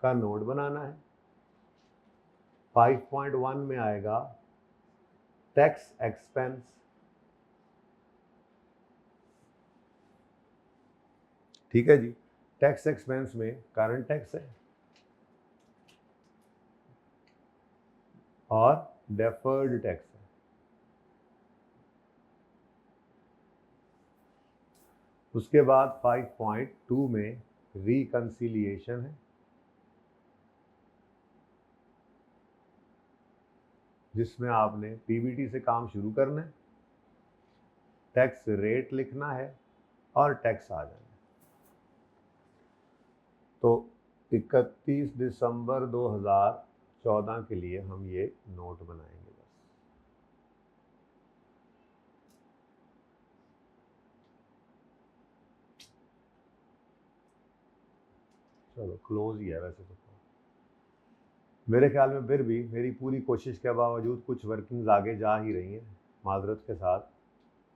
का नोट बनाना है। 5.1 में आएगा टैक्स एक्सपेंस। ठीक है जी। टैक्स एक्सपेंस में करंट टैक्स है और डेफर्ड टैक्स है। उसके बाद 5.2 में रिकंसिलिएशन है, जिसमें आपने पीबीटी से काम शुरू करना है, टैक्स रेट लिखना है और टैक्स आ जाना है। तो 31 दिसंबर 2014 के लिए हम ये नोट बनाएंगे बस। चलो क्लोज ही है वैसे तो। मेरे ख्याल में फिर भी मेरी पूरी कोशिश के बावजूद कुछ वर्किंग्स आगे जा ही रही हैं, माजरत के साथ।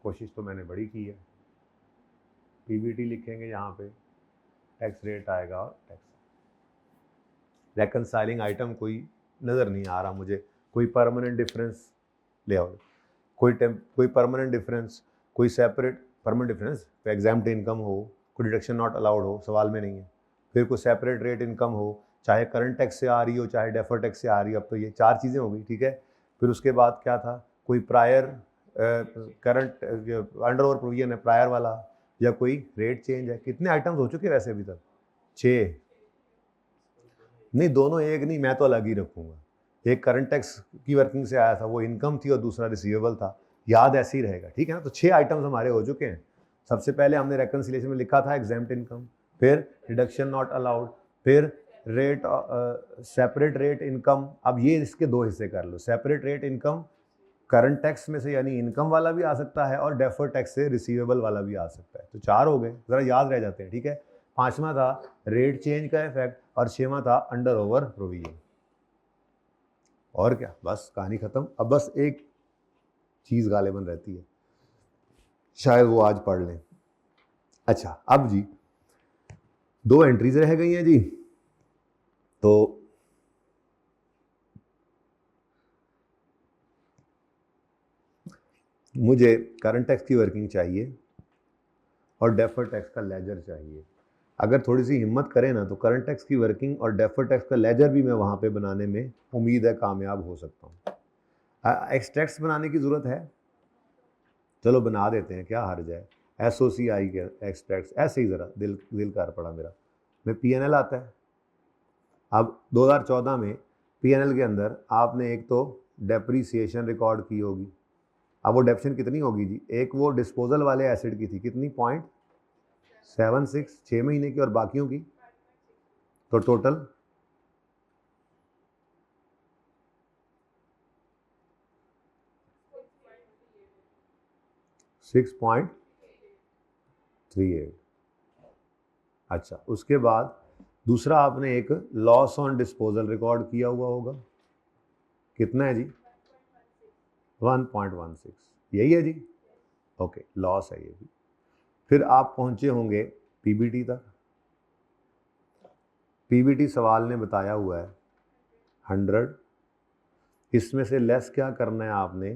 कोशिश तो मैंने बड़ी की है। पीबीटी लिखेंगे यहाँ पे, टैक्स रेट आएगा और टैक्स। रेकनसाइलिंग आइटम कोई नज़र नहीं आ रहा मुझे, कोई परमानेंट डिफरेंस ले आओ, कोई परमानेंट डिफरेंस, कोई separate permanent difference, exempt income हो, कोई डिडक्शन नॉट अलाउड हो, सवाल में नहीं है। फिर कोई सेपरेट रेट इनकम हो, चाहे करंट टैक्स से आ रही हो चाहे डेफर टैक्स से आ रही हो। अब तो ये 4 चीज़ें हो गई, ठीक है। फिर उसके बाद क्या था, कोई prior current under over provision है प्रायर वाला, या कोई रेट चेंज है। कितने आइटम्स हो चुके हैं वैसे अभी तक? 6 नहीं, दोनों एक नहीं, मैं तो अलग ही रखूँगा। एक करंट टैक्स की वर्किंग से आया था, वो इनकम थी, और दूसरा रिसीवेबल था। याद ऐसे ही रहेगा, ठीक है ना? तो 6 आइटम्स हमारे हो चुके हैं। सबसे पहले हमने रेकन्सिलिएशन में लिखा था एग्जाम्प्ट इनकम, फिर डिडक्शन नॉट अलाउड, फिर रेट सेपरेट रेट इनकम। अब ये इसके 2 हिस्से कर लो। Separate rate income current tax में से यानी इनकम वाला भी आ सकता है, और डेफर टैक्स से रिसीवेबल वाला भी आ सकता है। तो 4 हो गए, ज़रा याद रह जाते हैं, ठीक है। 5वां था रेट चेंज का इफेक्ट, और 6वां था अंडर ओवर प्रोविजन। और क्या, बस कहानी खत्म। अब बस एक चीज़ गालिबन रहती है, शायद वो आज पढ़ लें। अच्छा, अब जी 2 एंट्रीज रह गई हैं जी। तो मुझे करंट टैक्स की वर्किंग चाहिए और डेफर टैक्स का लेजर चाहिए। अगर थोड़ी सी हिम्मत करें ना, तो करंट टैक्स की वर्किंग और डेफर टैक्स का लेजर भी मैं वहाँ पे बनाने में उम्मीद है कामयाब हो सकता हूँ। एक्सट्रैक्ट्स बनाने की ज़रूरत है, चलो बना देते हैं, क्या हर्ज है। SOCI के एक्सट्रैक्ट्स ऐसे ही ज़रा दिल कर पड़ा मेरा। में PNL आता है। अब 2014 में PNL के अंदर आपने एक तो डेप्रीसिएशन रिकॉर्ड की होगी। अब वो डेप्शन कितनी होगी जी? एक वो डिस्पोजल वाले एसिड की थी, कितनी? 0.76, 6 महीने की, और बाकियों की तो टोटल 6.38। अच्छा, उसके बाद दूसरा आपने एक लॉस ऑन डिस्पोजल रिकॉर्ड किया हुआ होगा, कितना है जी? 1.16, यही है जी? ओके, लॉस है ये भी। फिर आप पहुंचे होंगे पीबीटी तक। पीबीटी सवाल ने बताया हुआ है 100, इसमें से लेस क्या करना है आपने?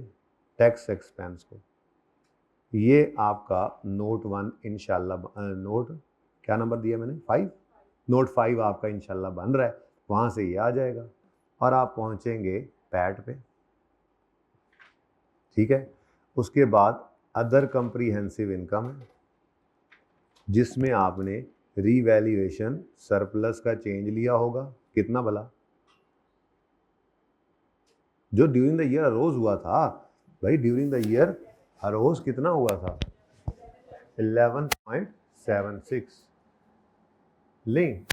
टैक्स एक्सपेंस को। ये आपका नोट 1 इंशाल्लाह, नोट क्या नंबर दिया मैंने? 5। नोट 5 आपका इंशाल्लाह बन रहा है, वहाँ से ये आ जाएगा और आप पहुँचेंगे पैट पे, ठीक है। उसके बाद अदर कंप्रीहेंसिव इनकम है, जिसमें आपने रीवैल्यूएशन सरप्लस का चेंज लिया होगा, कितना भला? जो ड्यूरिंग द ईयर अरोज हुआ था भाई, ड्यूरिंग द ईयर अरोज कितना हुआ था 11.76। लिंक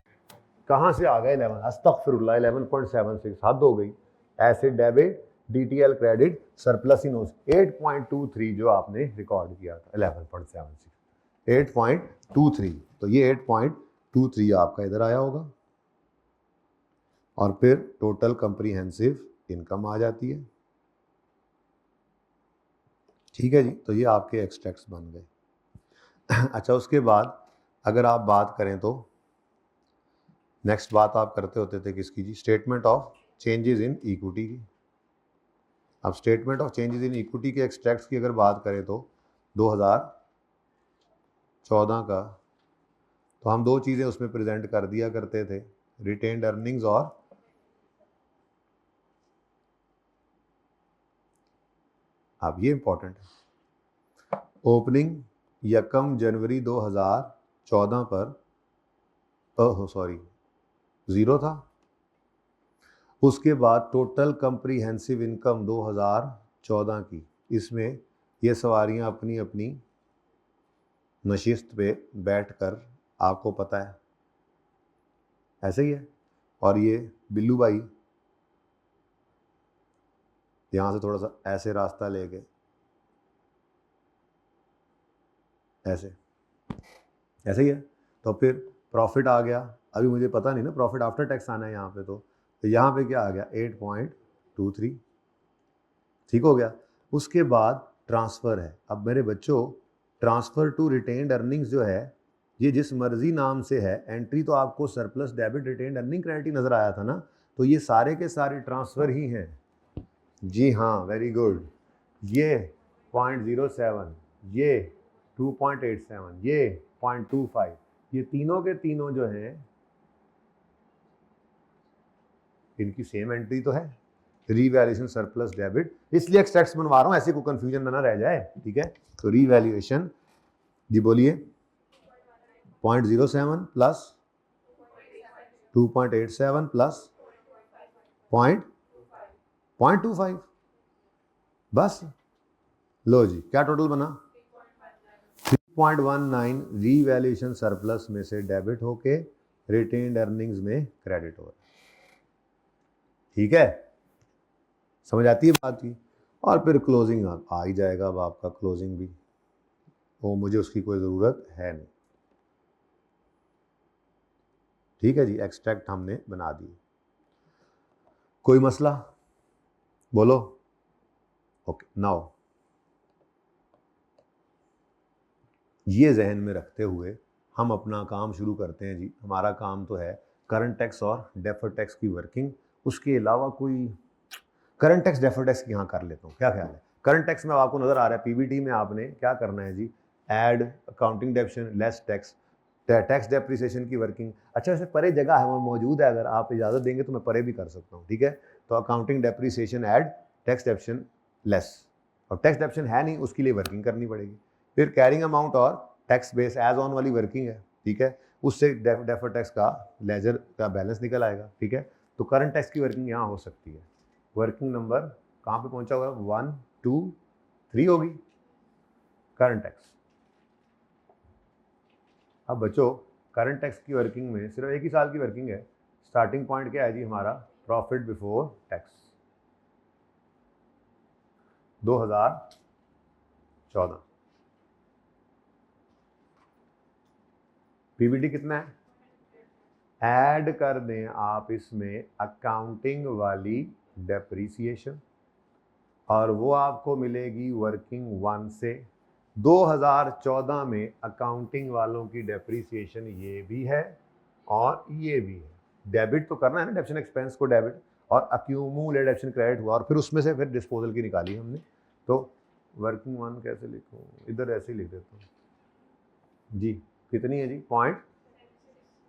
कहाँ से आ गया 11, अस्तगफिरुल्लाह 11.76, हद हो गई। Acid debit DTL credit surplus इन 8.23 जो आपने रिकॉर्ड किया था 11.76 8.23, तो ये 8.23 आपका इधर आया होगा और फिर टोटल कंप्रीहेंसिव इनकम आ जाती है। ठीक है जी, तो ये आपके एक्सट्रैक्ट्स बन गए। अच्छा, उसके बाद अगर आप बात करें तो नेक्स्ट बात आप करते होते थे किसकी जी, statement of changes in equity की। अब statement of changes in equity के एक्सट्रैक्ट्स की अगर बात करें तो 2014 का, तो हम दो चीज़ें उसमें प्रेजेंट कर दिया करते थे, रिटेन्ड अर्निंग्स और अब ये इंपॉर्टेंट है, ओपनिंग 1 जनवरी 2014 पर सॉरी 0 था। उसके बाद टोटल कंप्रीहेंसिव इनकम 2014 की, इसमें ये सवारियां अपनी अपनी नशिस्त पे बैठकर, आपको पता है ऐसे ही है। और ये बिल्लू भाई यहाँ से थोड़ा सा ऐसे रास्ता लेके ऐसे ऐसे ही है, तो फिर प्रॉफिट आ गया। अभी मुझे पता नहीं ना, प्रॉफिट आफ्टर टैक्स आना है यहाँ पे, तो यहाँ पे क्या आ गया 8.23, ठीक हो गया। उसके बाद ट्रांसफ़र है। अब मेरे बच्चों, ट्रांसफ़र टू रिटेन्ड अर्निंग्स जो है, ये जिस मर्जी नाम से है, एंट्री तो आपको surplus debit retained earning credit नज़र आया था ना, तो ये सारे के सारे ट्रांसफ़र ही हैं। जी हाँ, वेरी गुड। ये 0.07, ये 2.87, ये 0.25, ये तीनों के तीनों जो हैं इनकी सेम एंट्री तो है, रीवैल्यूएशन सरप्लस डेबिट, इसलिए एक्सट्रैक्ट्स बनवा रहा हूँ, ऐसे कोई कंफ्यूजन ना रह जाए। ठीक है, तो रीवैल्यूएशन जी बोलिए 0.07 प्लस 2.87 प्लस 0.25, बस लो जी, क्या टोटल बना 3.19 रीवैल्यूएशन सरप्लस में से डेबिट होके रिटेन्ड अर्निंग्स में क्रेडिट हो रहा है। ठीक है, समझ आती है बात की। और फिर क्लोजिंग आ ही जाएगा, अब आपका क्लोजिंग भी, वो मुझे उसकी कोई ज़रूरत है नहीं। ठीक है जी, एक्सट्रैक्ट हमने बना दिए, कोई मसला बोलो। ओके, नाउ ये जहन में रखते हुए हम अपना काम शुरू करते हैं जी। हमारा काम तो है करंट टैक्स और डेफर्ड टैक्स की वर्किंग, उसके अलावा कोई करंट टैक्स डेफर्ड टैक्स यहाँ कर लेता हूँ, क्या ख्याल है। करंट टैक्स में आपको नज़र आ रहा है पीबीटी में आपने क्या करना है जी, add accounting depreciation less tax, tax depreciation की वर्किंग। अच्छा, वैसे परे जगह है, मौजूद है, अगर आप इजाज़त देंगे तो मैं परे भी कर सकता हूँ। ठीक है, तो accounting depreciation add tax डेप्शन less, और टैक्स डेप्शन है नहीं, उसके लिए वर्किंग करनी पड़ेगी। फिर कैरिंग अमाउंट और टैक्स बेस एज ऑन वाली वर्किंग है। ठीक है, उससे डेफर टैक्स का लेजर का बैलेंस निकल आएगा। ठीक है, तो करंट टैक्स की वर्किंग यहाँ हो सकती है। वर्किंग नंबर कहाँ पे पहुंचा हुआ है, 1 2 3 होगी करंट टैक्स। अब बच्चों, करंट टैक्स की वर्किंग में सिर्फ एक ही साल की वर्किंग है। स्टार्टिंग पॉइंट क्या है जी हमारा, प्रॉफिट बिफोर टैक्स 2014, पीबीटी कितना है, ऐड कर दें आप इसमें अकाउंटिंग वाली डेप्रीसिएशन, और वो आपको मिलेगी वर्किंग 1 से। 2014 में अकाउंटिंग वालों की डेप्रीसिएशन ये भी है और ये भी है। डेबिट तो करना है ना, डेप्शन एक्सपेंस को डेबिट, और अक्यूमुलेटेड डेप्शन क्रेडिट हुआ, और फिर उसमें से फिर डिस्पोजल की निकाली हमने। तो वर्किंग 1 कैसे लिखूँ, इधर ऐसे ही लिख देता हूँ जी। कितनी है जी, पॉइंट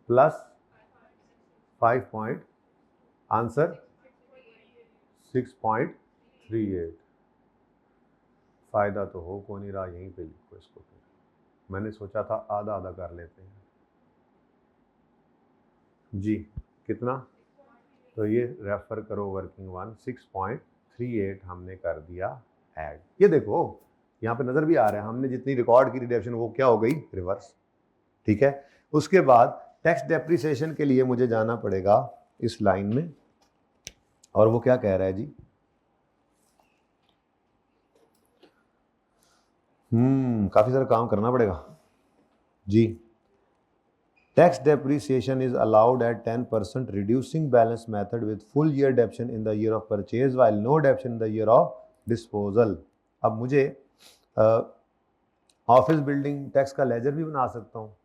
प्लस 5 पॉइंट, आंसर 6.38। फ़ायदा तो हो को नहीं रहा, यहीं पे लिखो इसको। फिर मैंने सोचा था आधा आधा कर लेते हैं जी। कितना, तो ये रेफर करो वर्किंग 1 6.38। 38 हमने कर दिया ऐड। ये देखो यहाँ पे नजर भी आ रहा है, हमने जितनी रिकॉर्ड की रिडक्शन वो क्या हो गई, रिवर्स। ठीक है, उसके बाद टैक्स डेप्रिसिएशन के लिए मुझे जाना पड़ेगा इस लाइन में, और वो क्या कह रहा है जी, काफी सारा काम करना पड़ेगा जी। Tax depreciation is allowed at 10% reducing balance method with full year deduction in the year of purchase while no deduction in the year of disposal। अब मुझे ऑफिस बिल्डिंग टैक्स का लेजर भी बना सकता हूँ,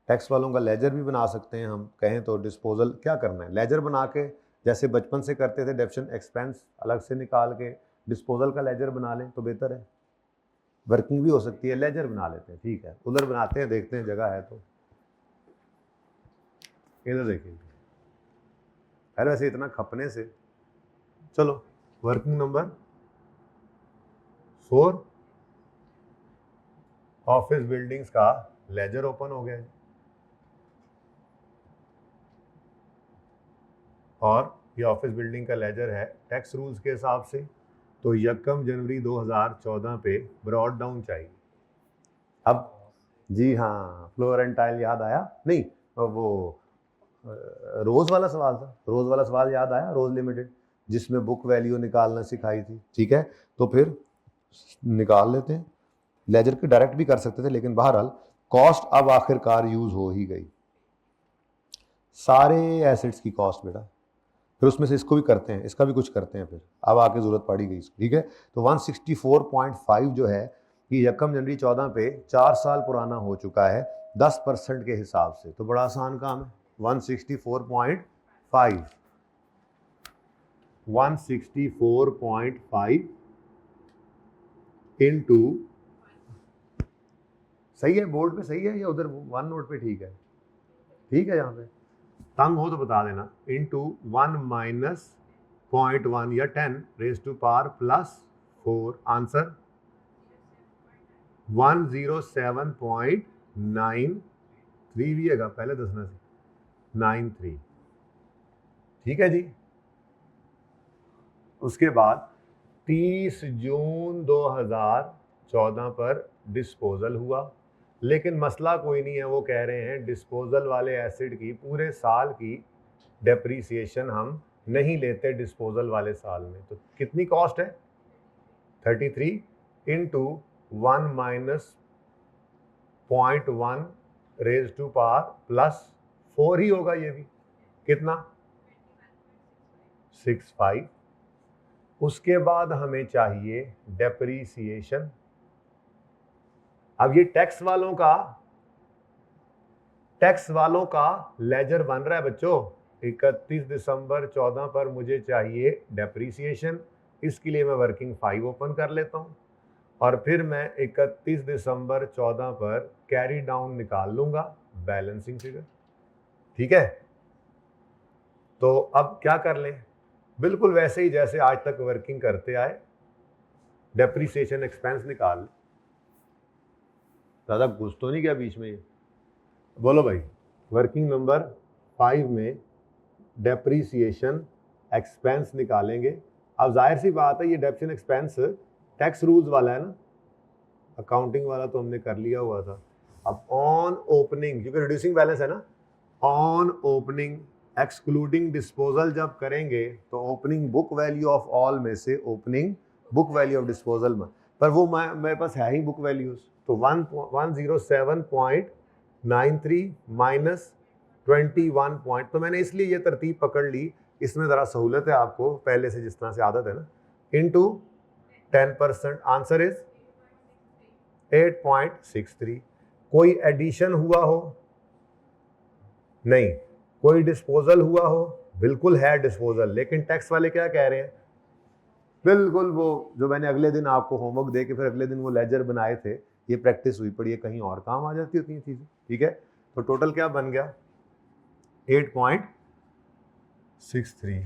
टैक्स वालों का लेजर भी बना सकते हैं हम कहें तो। डिस्पोजल क्या करना है, लेजर बना के जैसे बचपन से करते थे, डेप्शन एक्सपेंस अलग से निकाल के डिस्पोजल का लेजर बना लें तो बेहतर है। वर्किंग भी हो सकती है, लेजर बना लेते हैं, ठीक है, उधर बनाते हैं, देखते हैं जगह है तो। इधर देखिए, अरे वैसे इतना खपने से, चलो वर्किंग नंबर 4 ऑफिस बिल्डिंग्स का लेजर ओपन हो गया है, और ये ऑफिस बिल्डिंग का लेजर है टैक्स रूल्स के हिसाब से, तो 1 जनवरी 2014 पे ब्रॉड डाउन चाहिए। अब जी हाँ, फ्लोर एंड टाइल याद आया नहीं, वो रोज वाला सवाल था, रोज वाला सवाल याद आया, रोज लिमिटेड जिसमें बुक वैल्यू निकालना सिखाई थी। ठीक है, तो फिर निकाल लेते हैं, लेजर के डायरेक्ट भी कर सकते थे, लेकिन बहरहाल कॉस्ट अब आखिरकार यूज हो ही गई, सारे एसेट्स की कॉस्ट बेटा, फिर उसमें से इसको भी करते हैं, इसका भी कुछ करते हैं, फिर अब आके जरूरत पड़ी गई। ठीक है, तो 164.5 जो है ये 1 जनवरी 14 पे 4 साल पुराना हो चुका है 10% के हिसाब से, तो बड़ा आसान काम है। 164.5 इंटू, सही है बोर्ड पे, सही है या उधर वन नोट पे, ठीक है, ठीक है, यहाँ पे तंग हो तो बता देना, इंटू 1 माइनस 0.1 या 10 raise to power plus 4, answer 107.93 भी है, पहले दसना से 93। ठीक है जी, उसके बाद 30 जून 2014 पर डिस्पोजल हुआ, लेकिन मसला कोई नहीं है, वो कह रहे हैं डिस्पोजल वाले एसिड की पूरे साल की डेप्रीसिएशन हम नहीं लेते डिस्पोजल वाले साल में। तो कितनी कॉस्ट है, 33 into 1 minus 0.1 raise to power plus 4 ही होगा, ये भी कितना 65। उसके बाद हमें चाहिए डेप्रीसिएशन। अब ये टैक्स वालों का लेजर बन रहा है बच्चों, 31 दिसंबर 14 पर मुझे चाहिए डेप्रीसिएशन, इसके लिए मैं वर्किंग 5 ओपन कर लेता हूं, और फिर मैं 31 दिसंबर 14 पर कैरी डाउन निकाल लूंगा बैलेंसिंग फिगर। ठीक है, तो अब क्या कर लें, बिल्कुल वैसे ही जैसे आज तक वर्किंग करते आए, डेप्रीसिएशन एक्सपेंस निकाल। ज़्यादा घुस तो नहीं गया बीच में ये, बोलो भाई। वर्किंग नंबर 5 में डेप्रीसिएशन एक्सपेंस निकालेंगे। अब जाहिर सी बात है ये डेप्रिसिएशन एक्सपेंस टैक्स रूल्स वाला है ना, अकाउंटिंग वाला तो हमने कर लिया हुआ था। अब ऑन ओपनिंग, क्योंकि रिड्यूसिंग बैलेंस है ना, ऑन ओपनिंग एक्सक्लूडिंग डिस्पोजल जब करेंगे तो opening book value of all में से opening book value of disposal में, पर वो मेरे पास है ही बुक वैल्यूज, तो 107.93 माइनस 21 पॉइंट, तो मैंने इसलिए ये तरतीब पकड़ ली, इसमें ज़रा सहूलत है आपको पहले से जिस तरह से आदत है ना, इनटू 10%, आंसर इज 8.63। कोई एडिशन हुआ हो, नहीं, कोई डिस्पोजल हुआ हो, बिल्कुल है डिस्पोजल, लेकिन टैक्स वाले क्या कह रहे हैं, बिल्कुल वो जो मैंने अगले दिन आपको होमवर्क दे के फिर अगले दिन वो लेजर बनाए थे, ये प्रैक्टिस हुई पड़ी है, कहीं और काम आ जाती होती है चीजें। ठीक है, तो टोटल क्या बन गया 8.63,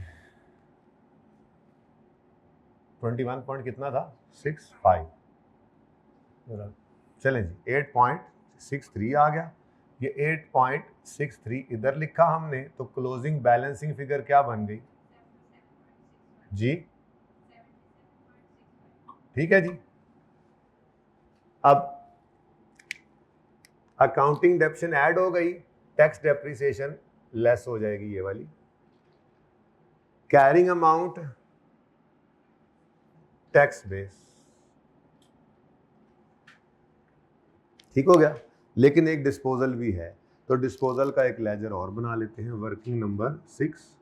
21 पॉइंट कितना था 65, चलें जी 8.63 आ गया। ये 8.63 इधर लिखा हमने, तो क्लोजिंग बैलेंसिंग फिगर क्या बन गई जी ठीक है जी। अब अकाउंटिंग डेप्शन ऐड हो गई, टैक्स डेप्रिसिएशन लेस हो जाएगी ये वाली। कैरिंग अमाउंट टैक्स बेस, ठीक हो गया। लेकिन एक डिस्पोजल भी है, तो डिस्पोजल का एक लेजर और बना लेते हैं, वर्किंग नंबर 6।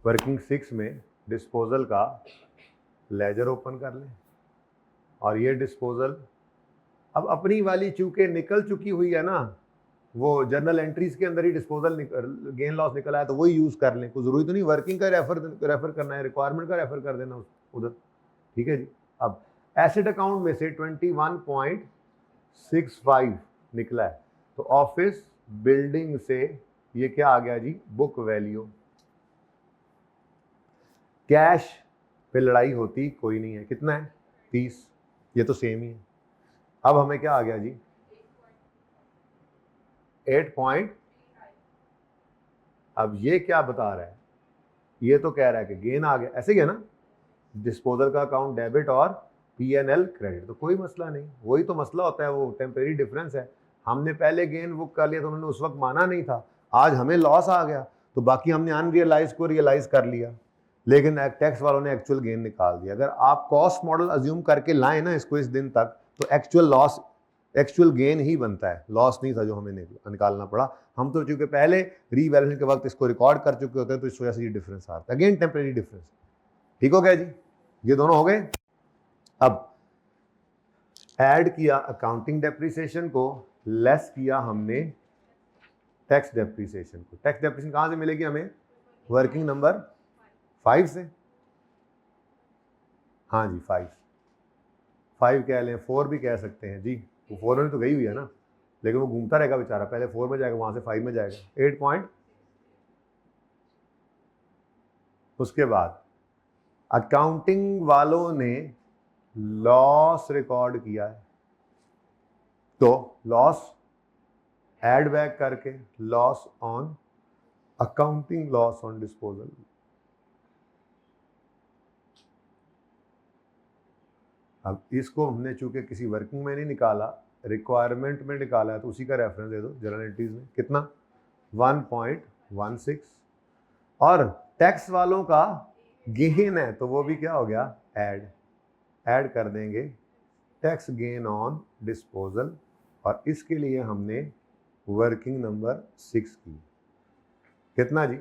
वर्किंग 6 में डिस्पोजल का लेजर ओपन कर लें, और ये डिस्पोजल अब अपनी वाली चूंकि निकल चुकी हुई है ना, वो जर्नल एंट्रीज के अंदर ही डिस्पोजल गेन लॉस निकल आया, तो वही यूज कर लें। कोई जरूरी तो नहीं वर्किंग का रेफर करना है, रिक्वायरमेंट का रेफर कर देना उधर, ठीक है जी। अब एसेट अकाउंट में से 21.65 निकला है, तो ऑफिस बिल्डिंग से ये क्या आ गया जी, बुक वैल्यू। कैश पे लड़ाई होती कोई नहीं है, कितना है 30, ये तो सेम ही है। अब हमें क्या आ गया जी 8. अब ये क्या बता रहा है, ये तो कह रहा है कि गेन आ गया, ऐसे ही है ना, डिस्पोजल का अकाउंट डेबिट और P&L क्रेडिट, तो कोई मसला नहीं, वही तो मसला होता है, वो टेम्परेरी डिफरेंस है। हमने पहले गेन बुक कर लिया तो उन्होंने उस वक्त माना नहीं था, आज हमें लॉस आ गया तो बाकी हमने अनरियलाइज को रियलाइज कर लिया, लेकिन टैक्स वालों ने एक्चुअल गेन निकाल दिया। अगर आप कॉस्ट मॉडल अज्यूम करके लाए ना इसको इस दिन तक, तो एक्चुअल लॉस एक्चुअल गेन ही बनता है, लॉस नहीं था जो हमें निकालना पड़ा। हम तो चूंकि पहले रीवैल्यूएशन के वक्त इसको रिकॉर्ड कर चुके होते हैं, तो इस वजह से ये डिफरेंस आता है, अगेन टेम्परेरी डिफरेंस। ठीक हो गया जी, ये दोनों हो गए। अब ऐड किया अकाउंटिंग डेप्रिसिएशन को, लेस किया हमने टैक्स डेप्रिसिएशन को। टैक्स डेप्रिसिएशन कहां से मिलेगी हमें, वर्किंग नंबर 5 से। हाँ जी 5 कह लें, 4 भी कह सकते हैं जी, वो 4 में तो गई हुई है ना, लेकिन वो घूमता रहेगा बेचारा, पहले 4 में जाएगा, वहां से 5 में जाएगा। 8 पॉइंट। उसके बाद अकाउंटिंग वालों ने लॉस रिकॉर्ड किया है, तो लॉस ऐड बैक करके loss on accounting loss on disposal. अब इसको हमने चूंकि किसी वर्किंग में नहीं निकाला, रिक्वायरमेंट में निकाला है, तो उसी का रेफरेंस दे दो जर्नल एंट्रीज में, कितना 1.16। और टैक्स वालों का गेन है, तो वो भी क्या हो गया, ऐड कर देंगे टैक्स गेन ऑन डिस्पोजल, और इसके लिए हमने वर्किंग नंबर 6 की, कितना जी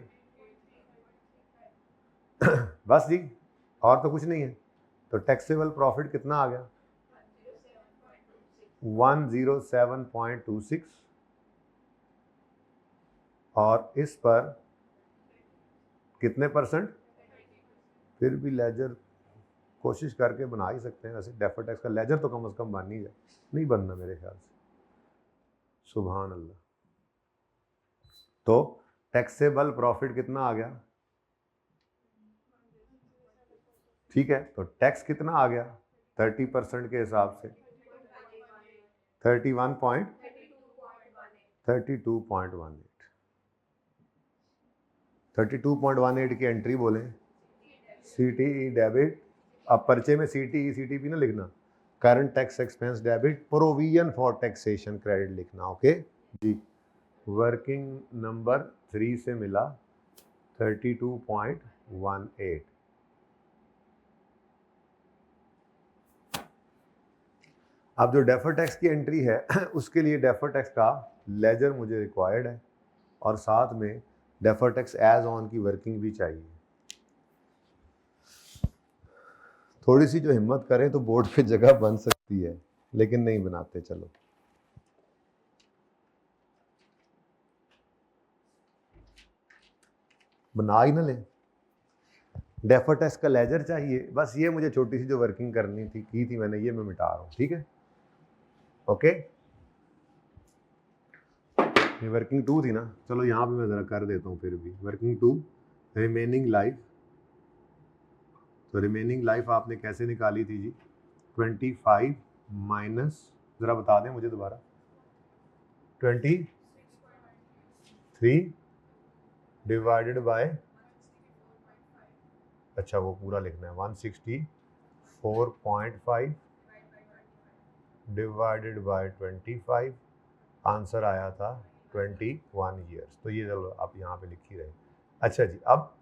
बस जी, और तो कुछ नहीं है। तो टैक्सेबल प्रॉफिट कितना आ गया 107.26, और इस पर कितने परसेंट, फिर भी लेजर कोशिश करके बना ही सकते हैं, वैसे डेफर्ड टैक्स का लेजर तो कम से कम बन ही जाए, नहीं बनना मेरे ख्याल से, सुभान अल्लाह। तो टैक्सेबल प्रॉफिट कितना आ गया, ठीक है, तो टैक्स कितना आ गया 30% के हिसाब से 32.18 की एंट्री बोले, CTE डेबिट। अब पर्चे में CTE CTP ना लिखना, current tax expense debit, provision for taxation credit लिखना, ओके जी। वर्किंग नंबर 3 से मिला 32.18। अब जो डेफर टैक्स की एंट्री है उसके लिए डेफर टैक्स का लेजर मुझे रिक्वायर्ड है, और साथ में डेफर टैक्स एज ऑन की वर्किंग भी चाहिए। थोड़ी सी जो हिम्मत करें तो बोर्ड पे जगह बन सकती है, लेकिन नहीं बनाते, चलो बना ही ना लें। डेफर टैक्स का लेजर चाहिए, बस ये मुझे छोटी सी जो वर्किंग करनी थी की थी मैंने, ये मैं मिटा रहा हूँ, ठीक है ओके। ये वर्किंग 2 थी ना, चलो यहाँ पे मैं ज़रा कर देता हूँ फिर भी। वर्किंग 2 रिमेनिंग लाइफ, तो रिमेनिंग लाइफ आपने कैसे निकाली थी जी 25 माइनस, ज़रा बता दें मुझे दोबारा, 23 डिवाइडेड बाय अच्छा वो पूरा लिखना है, 164.5 डिवाइडेड बाय 25, आंसर आया था 21 ईयर्स। तो ये चलो आप यहाँ पे लिख ही रहे। अच्छा जी, अब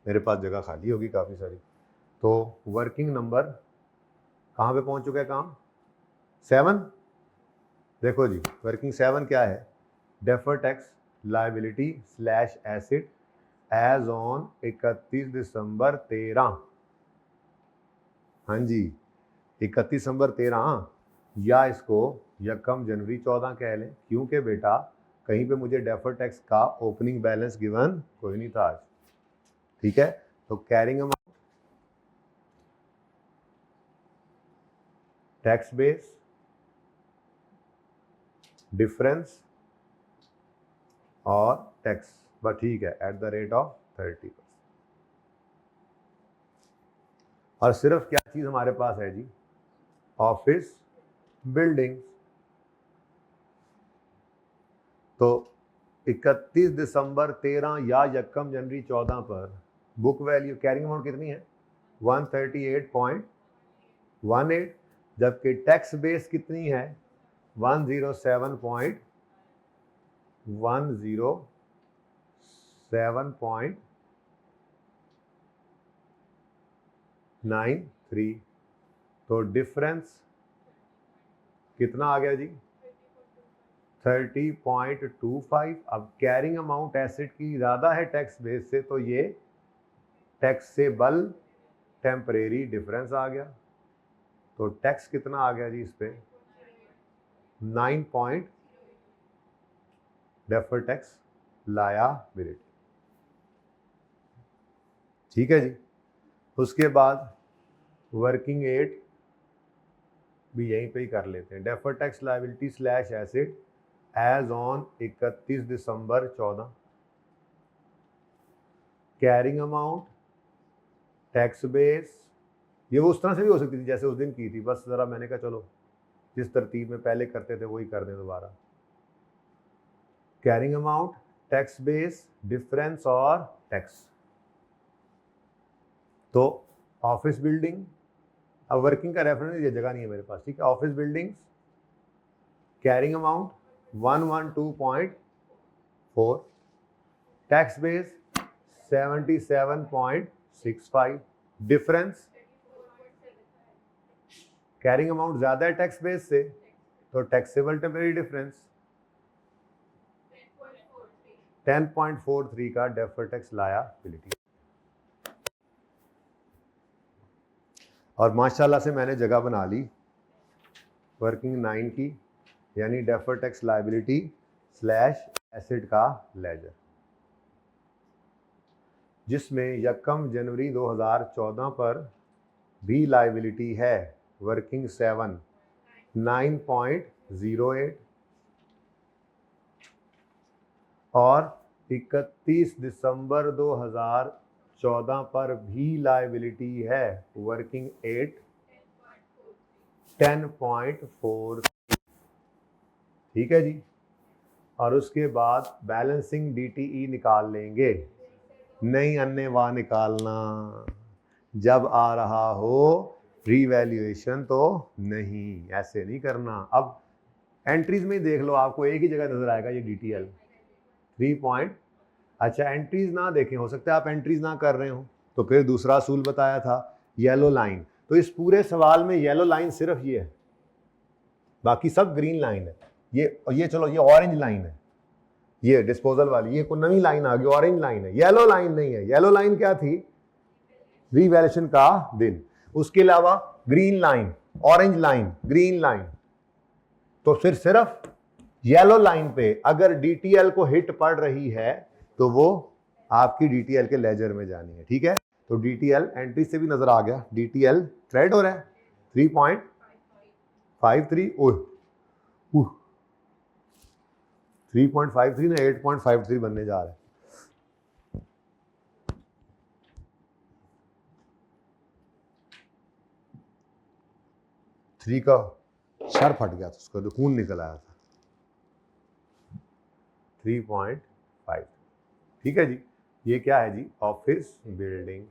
मेरे पास जगह खाली होगी काफ़ी सारी, तो वर्किंग नंबर कहाँ पे पहुँच चुका है काम? 7। देखो जी, वर्किंग 7 क्या है? Defer tax liability slash asset as on 31 December 13। हाँ जी, 31 दिसंबर 13, या इसको यकम जनवरी 14 कह लें, क्योंकि बेटा कहीं पे मुझे डेफर टैक्स का ओपनिंग बैलेंस गिवन कोई नहीं था आज। ठीक है, तो carrying amount, tax base, difference और टैक्स, बस ठीक है, एट द रेट ऑफ 30%। और सिर्फ क्या चीज हमारे पास है जी? Office building. तो 31 दिसंबर 13 या यकम जनवरी 14 पर बुक वैल्यू कैरिंग अमाउंट कितनी है? 138.18, जबकि टैक्स बेस कितनी है? 107.93। तो डिफरेंस कितना आ गया जी? 30.25। अब कैरिंग अमाउंट एसेट की ज़्यादा है टैक्स बेस से, तो ये टैक्सेबल टेम्परेरी डिफरेंस आ गया। तो टैक्स कितना आ गया जी इस पे? 9 डेफर टैक्स लायबिलिटी। ठीक है जी। उसके बाद वर्किंग 8 भी यहीं पे ही कर लेते हैं। Defer tax liability slash asset as on 31 December 14, carrying amount, tax base, ये वो उस तरह से भी हो सकती थी जैसे उस दिन की थी, बस ज़रा मैंने कहा चलो जिस तरतीब में पहले करते थे वही कर दें दोबारा। Carrying amount, tax base, difference और टैक्स। तो ऑफिस बिल्डिंग, अब वर्किंग का रेफरेंस ये जगह नहीं है मेरे पास, ठीक है। Office buildings, carrying amount 112.4, tax base 77.65, difference carrying amount ज्यादा है टैक्स बेस से, तो टैक्सेबल टेम्परेरी डिफरेंस 10.43 का डेफर टैक्स लायबिलिटी। और माशाल्लाह से मैंने जगह बना ली वर्किंग 9 की, यानी defer tax liability slash asset का लेजर, जिसमें यकम जनवरी 2014 पर भी लायबिलिटी है वर्किंग 7 9.08, और 31 दिसंबर 2014 पर भी लायबिलिटी है वर्किंग 8 10.4। ठीक है जी। और उसके बाद बैलेंसिंग डीटीई निकाल लेंगे। नहीं अन्य वाह निकालना, जब आ रहा हो रीवैल्यूएशन तो नहीं, ऐसे नहीं करना। अब एंट्रीज में देख लो, आपको एक ही जगह नजर आएगा ये डीटीएल 3 अच्छा एंट्रीज ना देखें, हो सकता है आप एंट्रीज ना कर रहे हो, तो फिर दूसरा असूल बताया था येलो लाइन। तो इस पूरे सवाल में येलो लाइन सिर्फ ये है, बाकी सब ग्रीन लाइन है। ये चलो ये ऑरेंज लाइन है, ये डिस्पोजल वाली, ये कोई नई लाइन आ गई, ऑरेंज लाइन है, येलो लाइन नहीं है। येलो लाइन क्या थी? रीवैल्यूएशन का दिन। उसके अलावा green line, orange line, green line. तो फिर सिर्फ येलो लाइन पे अगर डीटीएल को हिट पड़ रही है तो वो आपकी डीटीएल के लेजर में जानी है। ठीक है, तो डीटीएल एंट्री से भी नजर आ गया, डीटीएल ट्रेड हो रहा है 3.53, 3.53 ना 8.53 बनने जा रहा है। थ्री का सर फट गया था, उसका तो खून निकल आया था। 3.5, ठीक है जी। ये क्या है जी, ऑफिस बिल्डिंग्स।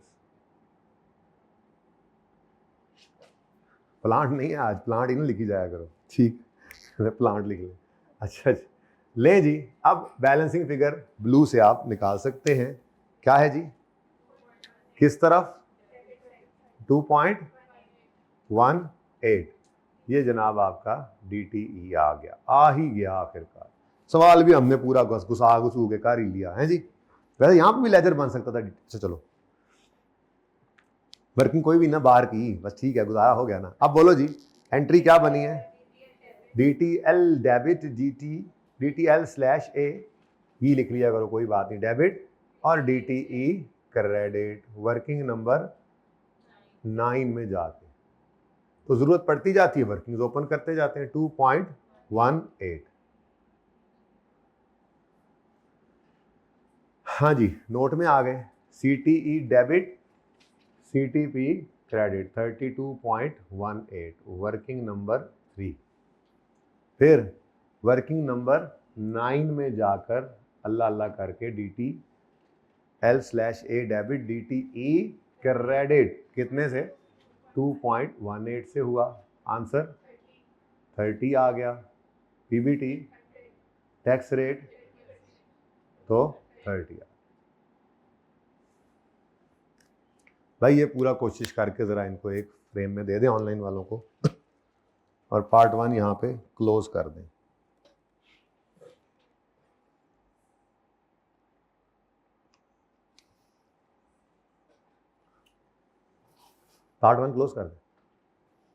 प्लांट नहीं है आज, प्लांट ही ना लिखी जाया करो, ठीक है, प्लांट लिख ले। अच्छा जी, ले जी, अब बैलेंसिंग फिगर ब्लू से आप निकाल सकते हैं। क्या है जी, किस तरफ, 2.18, ये जनाब आपका DTE आ गया, आ ही गया आखिरकार। सवाल भी हमने पूरा घुसा घुसू के कर ही लिया है जी। वैसे यहाँ पे भी लेजर बन सकता था। चलो, वर्किंग कोई भी ना बाहर की, बस ठीक है, गुजारा हो गया ना। अब बोलो जी, एंट्री क्या बनी है, DTL डेबिट, DTL/A, ये लिख लिया करो, कोई बात नहीं, डेबिट, और DTE क्रेडिट, वर्किंग नंबर 9 में जाके तो जरूरत पड़ती जाती है, वर्किंग ओपन करते जाते हैं। 2.18, हाँ जी, नोट में आ गए। CTE debit, CTP credit, 32.18, working number 3। फिर वर्किंग नंबर 9 में जाकर अल्लाह अल्लाह करके DTL/A डेबिट, DTE क्रेडिट, कितने से, 2.18 से हुआ, आंसर 30 आ गया। PBT, टैक्स रेट तो 30 आ। भाई ये पूरा कोशिश करके ज़रा इनको एक फ्रेम में दे दें ऑनलाइन वालों को, और पार्ट 1 यहाँ पे क्लोज कर दें। पार्ट 1 क्लोज कर दें।